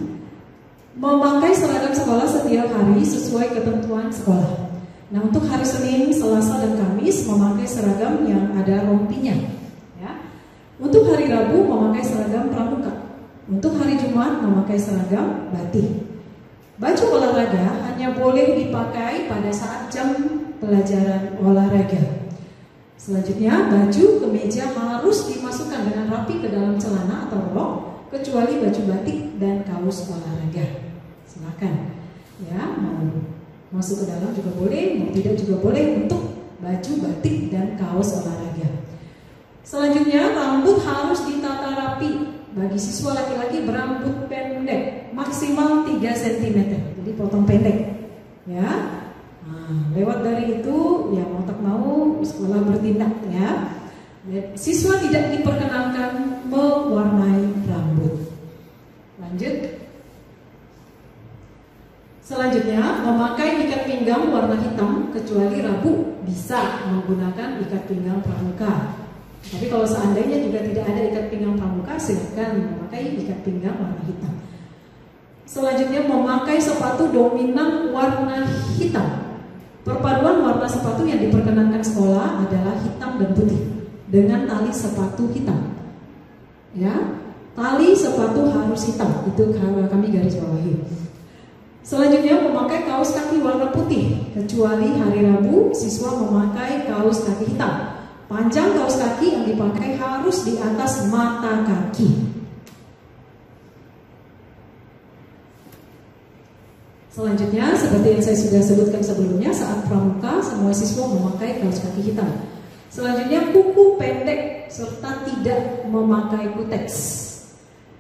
memakai seragam sekolah setiap hari sesuai ketentuan sekolah. Nah, untuk hari Senin, Selasa, dan Kamis memakai seragam yang ada rompinya. Untuk hari Rabu memakai seragam pramuka. Untuk hari Jumat memakai seragam batik. Baju olahraga hanya boleh dipakai pada saat jam pelajaran olahraga. Selanjutnya, baju kemeja harus dimasukkan dengan rapi ke dalam celana atau rok, kecuali baju batik dan kaos olahraga. Silakan, ya, mau masuk ke dalam juga boleh, mau tidak juga boleh untuk baju batik dan kaos olahraga. Selanjutnya, rambut harus ditata rapi. Bagi siswa laki-laki berambut pendek, maksimal 3 cm, jadi potong pendek. Ya, nah, lewat dari itu, ya mau tak mau sekolah bertindak, ya. Siswa tidak diperkenankan mewarnai rambut. Lanjut. Selanjutnya, memakai ikat pinggang warna hitam, kecuali Rabu bisa menggunakan ikat pinggang pramuka. Tapi kalau seandainya juga tidak ada ikat pinggang pramuka, silakan memakai ikat pinggang warna hitam. Selanjutnya, memakai sepatu dominan warna hitam. Perpaduan warna sepatu yang diperkenankan sekolah adalah hitam dan putih dengan tali sepatu hitam. Ya, tali sepatu harus hitam, itu kami garis bawahi. Selanjutnya, memakai kaos kaki warna putih, kecuali hari Rabu siswa memakai kaos kaki hitam. Panjang kaos kaki yang dipakai harus di atas mata kaki. Selanjutnya, seperti yang saya sudah sebutkan sebelumnya, saat pramuka semua siswa memakai kaos kaki hitam. Selanjutnya, kuku pendek serta tidak memakai kuteks.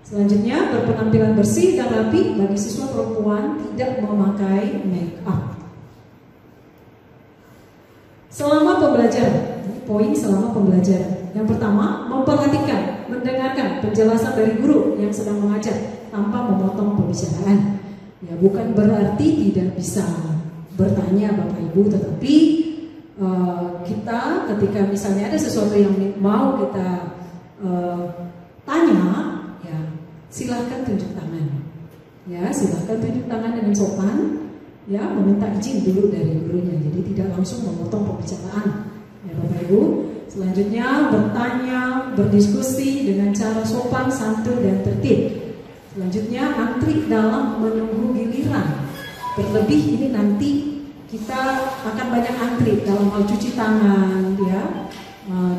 Selanjutnya, berpenampilan bersih dan rapi bagi siswa perempuan, tidak memakai make up. Selama pembelajaran, poin selama pembelajaran. Yang pertama, memperhatikan, mendengarkan penjelasan dari guru yang sedang mengajar tanpa memotong pembicaraan. Ya, bukan berarti tidak bisa bertanya Bapak Ibu, tetapi kita ketika misalnya ada sesuatu yang mau kita tanya, ya silahkan tunjuk tangan. Ya, silahkan tunjuk tangan dengan sopan. Ya, meminta izin dulu dari gurunya, jadi tidak langsung memotong pembicaraan. Ya, Bapak Ibu. Selanjutnya, bertanya, berdiskusi dengan cara sopan, santun, dan tertib. Selanjutnya, antri dalam menunggu giliran. Terlebih ini nanti kita akan banyak antri dalam hal cuci tangan, ya,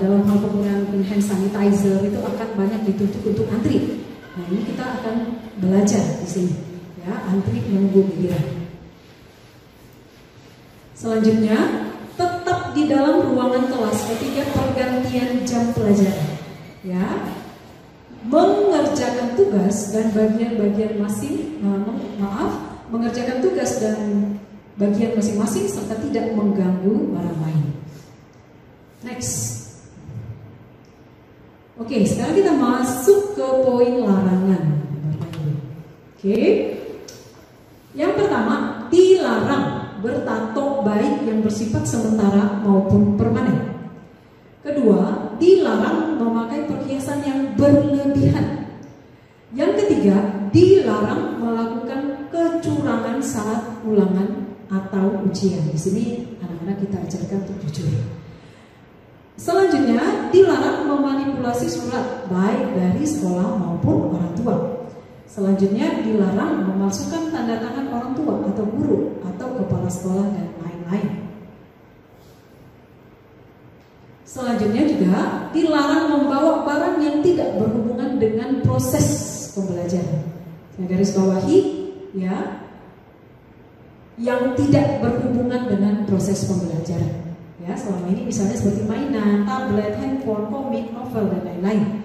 dalam hal penggunaan hand sanitizer itu akan banyak dituntut untuk antri. Nah, ini kita akan belajar di sini, ya, antri menunggu giliran. Selanjutnya, tetap di dalam ruangan kelas ketika pergantian jam pelajaran. Ya, mengerjakan tugas dan bagian-bagian mengerjakan tugas dan bagian masing-masing serta tidak mengganggu orang lain. Next. Oke, sekarang kita masuk ke poin larangan. Oke. Yang pertama, dilarang bertato baik yang bersifat sementara maupun permanen. Kedua, dilarang memakai perhiasan yang berlebihan. Yang ketiga, dilarang melakukan kecurangan saat ulangan atau ujian. Di sini anak-anak kita ajarkan untuk jujur. Selanjutnya, dilarang memanipulasi surat baik dari sekolah maupun orang tua. Selanjutnya, dilarang memasukkan tanda tangan orang tua atau guru atau kepala sekolah dan lain-lain. Selanjutnya juga dilarang membawa barang yang tidak berhubungan dengan proses pembelajaran. Saya garis bawahi ya, yang tidak berhubungan dengan proses pembelajaran. Ya, selama ini misalnya seperti mainan, tablet, handphone, komik, novel dan lain-lain.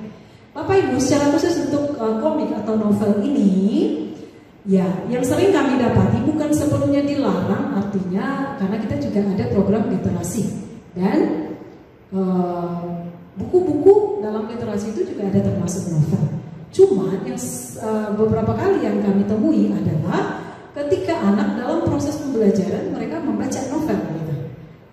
Bapak Ibu, secara khusus untuk komik atau novel ini, ya, yang sering kami dapati bukan sepenuhnya dilarang, artinya karena kita juga ada program literasi dan buku-buku dalam literasi itu juga ada termasuk novel. Cuma yang beberapa kali yang kami temui adalah ketika anak dalam proses pembelajaran mereka membaca novel gitu.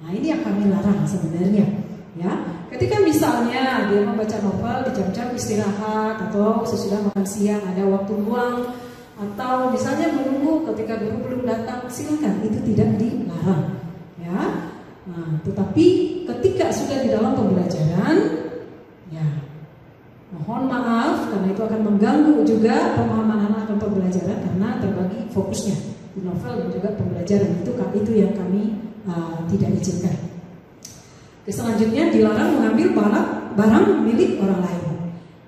Nah, ini yang kami larang sebenarnya. Ya, ketika misalnya dia membaca novel di jam-jam istirahat atau sesudah makan siang ada waktu luang atau misalnya menunggu ketika guru belum datang, silakan, itu tidak dilarang. Ya. Nah, tetapi ketika sudah di dalam pembelajaran, ya mohon maaf karena itu akan mengganggu juga pemahaman anak akan pembelajaran karena terbagi fokusnya di novel dan juga pembelajaran. Itu yang kami tidak izinkan. Selanjutnya, dilarang mengambil barang milik orang lain,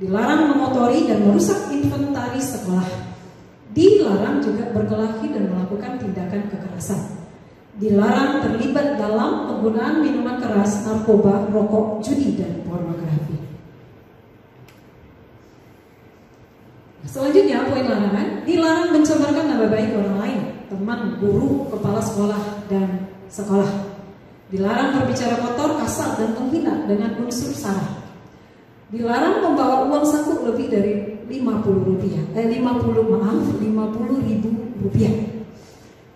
dilarang memotori dan merusak inventaris sekolah, dilarang juga berkelahi dan melakukan tindakan kekerasan, dilarang terlibat dalam penggunaan minuman keras, narkoba, rokok, judi, dan pornografi. Selanjutnya, poin larangan, dilarang mencemarkan nama baik orang lain, teman, guru, kepala sekolah, dan sekolah. Dilarang berbicara kotor, kasar, dan menghina dengan unsur sara. Dilarang membawa uang saku lebih dari 50 ribu rupiah.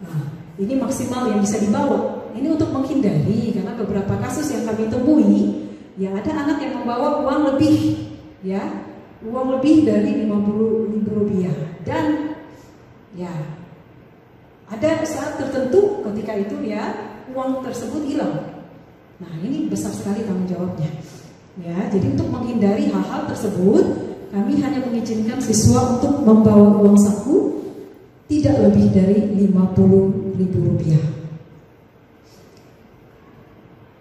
Nah, ini maksimal yang bisa dibawa. Ini untuk menghindari karena beberapa kasus yang kami temui, ya ada anak yang membawa uang lebih, ya uang lebih dari 50 ribu rupiah dan ya ada saat tertentu ketika itu ya uang tersebut hilang. Nah, ini besar sekali tanggung jawabnya. Ya, jadi untuk menghindari hal-hal tersebut, kami hanya mengizinkan siswa untuk membawa uang saku tidak lebih dari 50 ribu rupiah.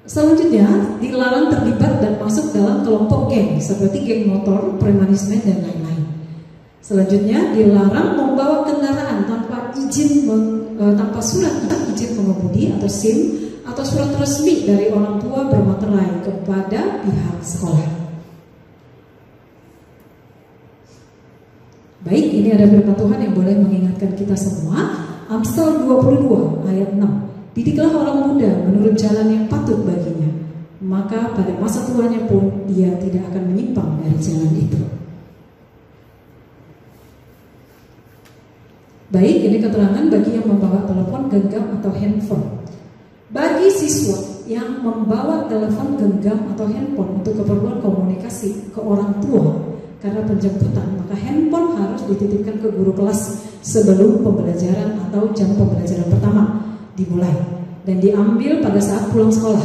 Selanjutnya, dilarang terlibat dan masuk dalam kelompok geng seperti geng motor, premanisme, dan lain-lain. Selanjutnya, dilarang membawa kendaraan tanpa tanpa surat izin mengemudi atau SIM atau surat resmi dari orang tua bermaterai kepada pihak sekolah. Baik, ini ada firman Tuhan yang boleh mengingatkan kita semua. Amsal 22 ayat 6. Didiklah orang muda menurut jalan yang patut baginya, maka pada masa tuanya pun dia tidak akan menyimpang dari jalan itu. Baik, ini keterangan bagi yang membawa telepon genggam atau handphone. Bagi siswa yang membawa telepon genggam atau handphone untuk keperluan komunikasi ke orang tua karena penjemputan, maka handphone harus dititipkan ke guru kelas sebelum pembelajaran atau jam pembelajaran pertama dimulai dan diambil pada saat pulang sekolah.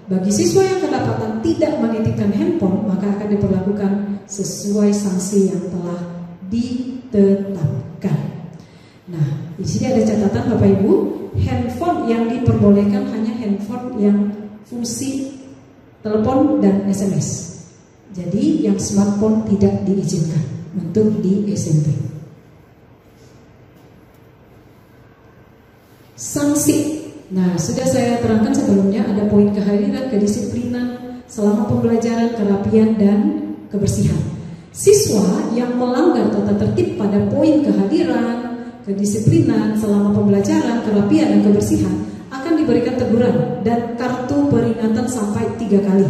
Bagi siswa yang kedapatan tidak menitipkan handphone, maka akan diperlakukan sesuai sanksi yang telah ditetapkan. Nah, di sini ada catatan Bapak Ibu, handphone yang diperbolehkan hanya handphone yang fungsi telepon dan SMS. Jadi yang smartphone tidak diizinkan untuk di SMP. Sanksi. Nah, sudah saya terangkan sebelumnya ada poin kehadiran kedisiplinan selama pembelajaran, kerapian dan kebersihan. Siswa yang melanggar tata tertib pada poin kehadiran, kedisiplinan selama pembelajaran, kerapian dan kebersihan akan diberikan teguran dan kartu peringatan sampai 3 kali.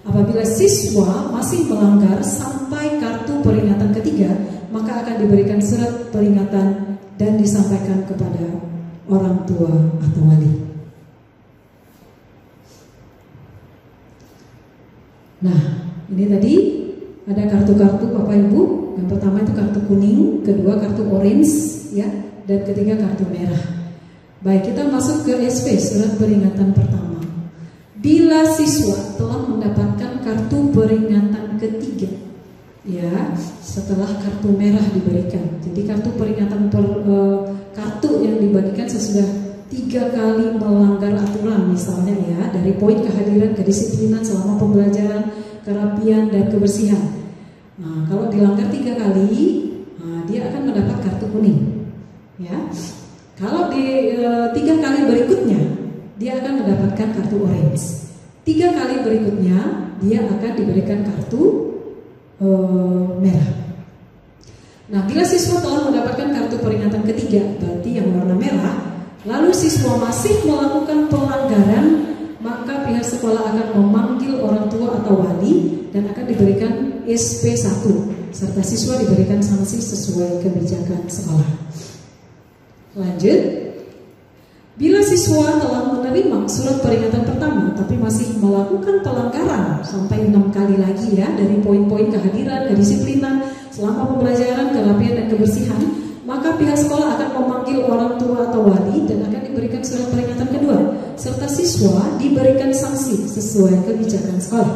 Apabila siswa masih melanggar sampai kartu peringatan ketiga, maka akan diberikan surat peringatan dan disampaikan kepada orang tua atau wali. Nah, ini tadi ada kartu-kartu Bapak Ibu. Yang pertama itu kartu kuning, kedua kartu orange, ya, dan ketiga kartu merah. Baik, kita masuk ke SP, surat peringatan pertama. Bila siswa telah mendapatkan kartu peringatan ketiga, ya, setelah kartu merah diberikan. Jadi kartu peringatan kartu yang dibagikan sesudah 3 kali melanggar aturan, misalnya ya, dari poin kehadiran, kedisiplinan selama pembelajaran, kerapian dan kebersihan. Nah, kalau dilanggar 3 kali, dia akan mendapat kartu kuning, ya. Kalau di 3 kali berikutnya, dia akan mendapatkan kartu orange. 3 kali berikutnya, dia akan diberikan kartu merah. Nah, bila siswa telah mendapatkan kartu peringatan ketiga, berarti yang warna merah, lalu siswa masih melakukan pelanggaran, maka pihak sekolah akan memanggil orang tua atau wali dan akan diberikan SP1, serta siswa diberikan sanksi sesuai kebijakan sekolah. Lanjut, bila siswa telah menerima surat peringatan pertama tapi masih melakukan pelanggaran sampai 6 kali lagi ya, dari poin-poin kehadiran, kedisiplinan selama pembelajaran, kerapian dan kebersihan, maka pihak sekolah akan memanggil orang tua atau wali dan akan diberikan surat peringatan kedua, serta siswa diberikan sanksi sesuai kebijakan sekolah.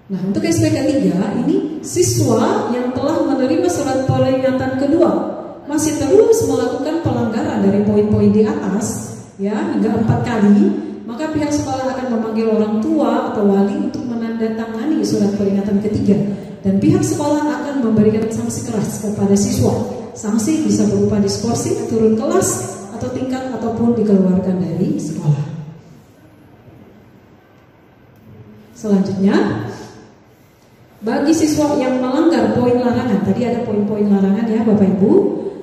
Nah, untuk SP ketiga ini siswa yang telah menerima surat peringatan kedua masih terus melakukan pelanggaran dari poin-poin di atas, ya, hingga 4 kali, maka pihak sekolah akan memanggil orang tua atau wali untuk menandatangani surat peringatan ketiga. Dan pihak sekolah akan memberikan sanksi keras kepada siswa. Sanksi bisa berupa diskorsi, turun kelas, atau tingkat, ataupun dikeluarkan dari sekolah. Selanjutnya, bagi siswa yang melanggar poin larangan, tadi ada poin-poin larangan ya Bapak Ibu,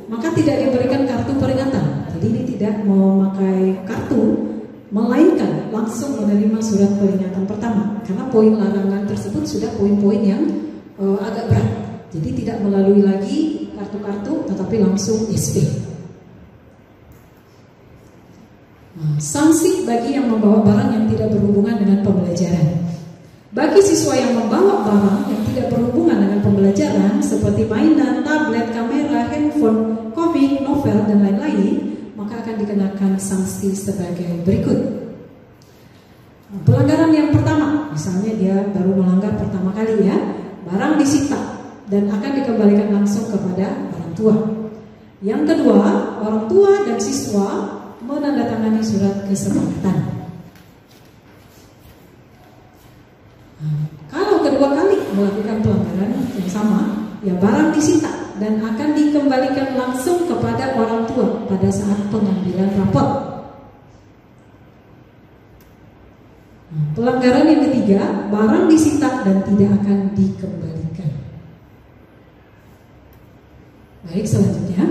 maka tidak diberikan kartu peringatan. Jadi ini tidak memakai kartu, melainkan langsung menerima surat peringatan pertama. Karena poin larangan tersebut sudah poin-poin yang agak berat, jadi tidak melalui lagi kartu-kartu, tetapi langsung SP. Nah, sanksi bagi yang membawa barang yang tidak berhubungan dengan pembelajaran. Bagi siswa yang membawa barang yang tidak berhubungan dengan pembelajaran seperti mainan, tablet, kamera, handphone, komik, novel, dan lain-lain, maka akan dikenakan sanksi sebagai berikut. Pelanggaran yang pertama, misalnya dia baru melanggar pertama kali ya, barang disita dan akan dikembalikan langsung kepada orang tua. Yang kedua, orang tua dan siswa menandatangani surat kesepakatan. Kalau kedua kali melakukan pelanggaran yang sama, ya barang disita dan akan dikembalikan langsung kepada orang tua pada saat pengambilan rapot. Pelanggaran yang ketiga, barang disita dan tidak akan dikembalikan. Baik, selanjutnya,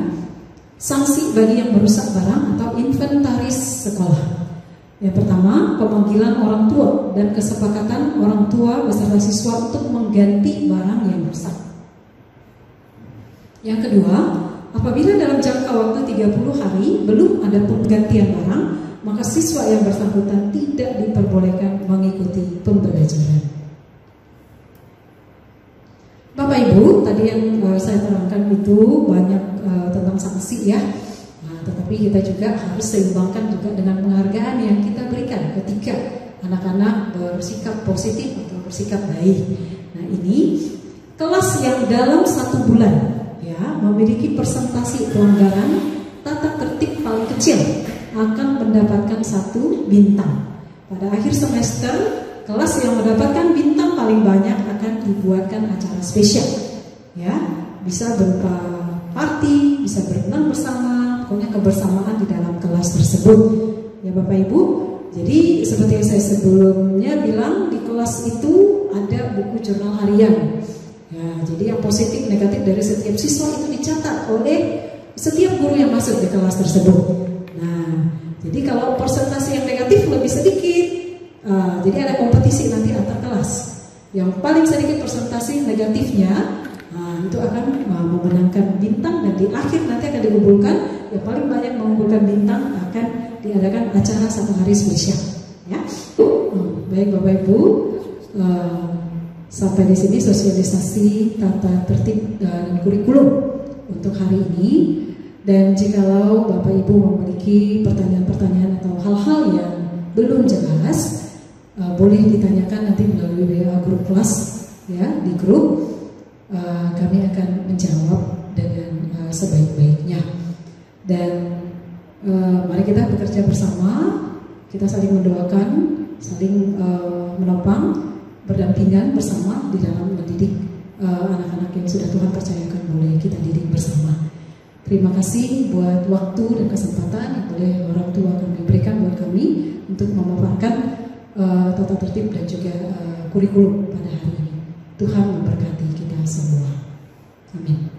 sanksi bagi yang merusak barang atau inventaris sekolah. Yang pertama, pemanggilan orang tua dan kesepakatan orang tua beserta siswa untuk mengganti barang yang rusak. Yang kedua, apabila dalam jangka waktu 30 hari belum ada penggantian barang, maka siswa yang bersangkutan tidak diperbolehkan mengikuti pembelajaran. Bapak Ibu, tadi yang saya terangkan itu banyak tentang sanksi ya. Nah, tetapi kita juga harus seimbangkan juga dengan penghargaan yang kita berikan ketika anak-anak bersikap positif atau bersikap baik. Nah, ini kelas yang dalam 1 bulan ya memiliki persentase pelanggaran tata tertib paling kecil akan mendapatkan 1 bintang. Pada akhir semester, kelas yang mendapatkan bintang paling banyak akan dibuatkan acara spesial. Ya, bisa berupa party, bisa berenang bersama, pokoknya kebersamaan di dalam kelas tersebut. Ya Bapak Ibu, Jadi seperti yang saya sebelumnya bilang, di kelas itu ada buku jurnal harian. Ya, jadi yang positif negatif dari setiap siswa itu dicatat oleh setiap guru yang masuk di kelas tersebut. Nah, jadi kalau persentase yang negatif lebih sedikit, jadi ada kompetisi nanti antar kelas. Yang paling sedikit persentase negatifnya itu akan memenangkan bintang, dan di akhir nanti akan dikumpulkan yang paling banyak mengumpulkan bintang akan diadakan acara satu hari spesial. Ya, baik Bapak Ibu, sampai di sini sosialisasi tata tertib dan kurikulum untuk hari ini. Dan jikalau Bapak Ibu memiliki pertanyaan-pertanyaan atau hal-hal yang belum jelas, boleh ditanyakan nanti melalui WA grup kelas, ya, di grup. Kami akan menjawab dengan sebaik-baiknya. Dan mari kita bekerja bersama, kita saling mendoakan, saling menopang, berdampingan bersama di dalam mendidik anak-anak yang sudah Tuhan percayakan boleh kita didik bersama. Terima kasih buat waktu dan kesempatan yang boleh orang tua kami berikan buat kami untuk memaparkan tata tertib dan juga kurikulum pada hari ini. Tuhan memberkati kita semua. Amin.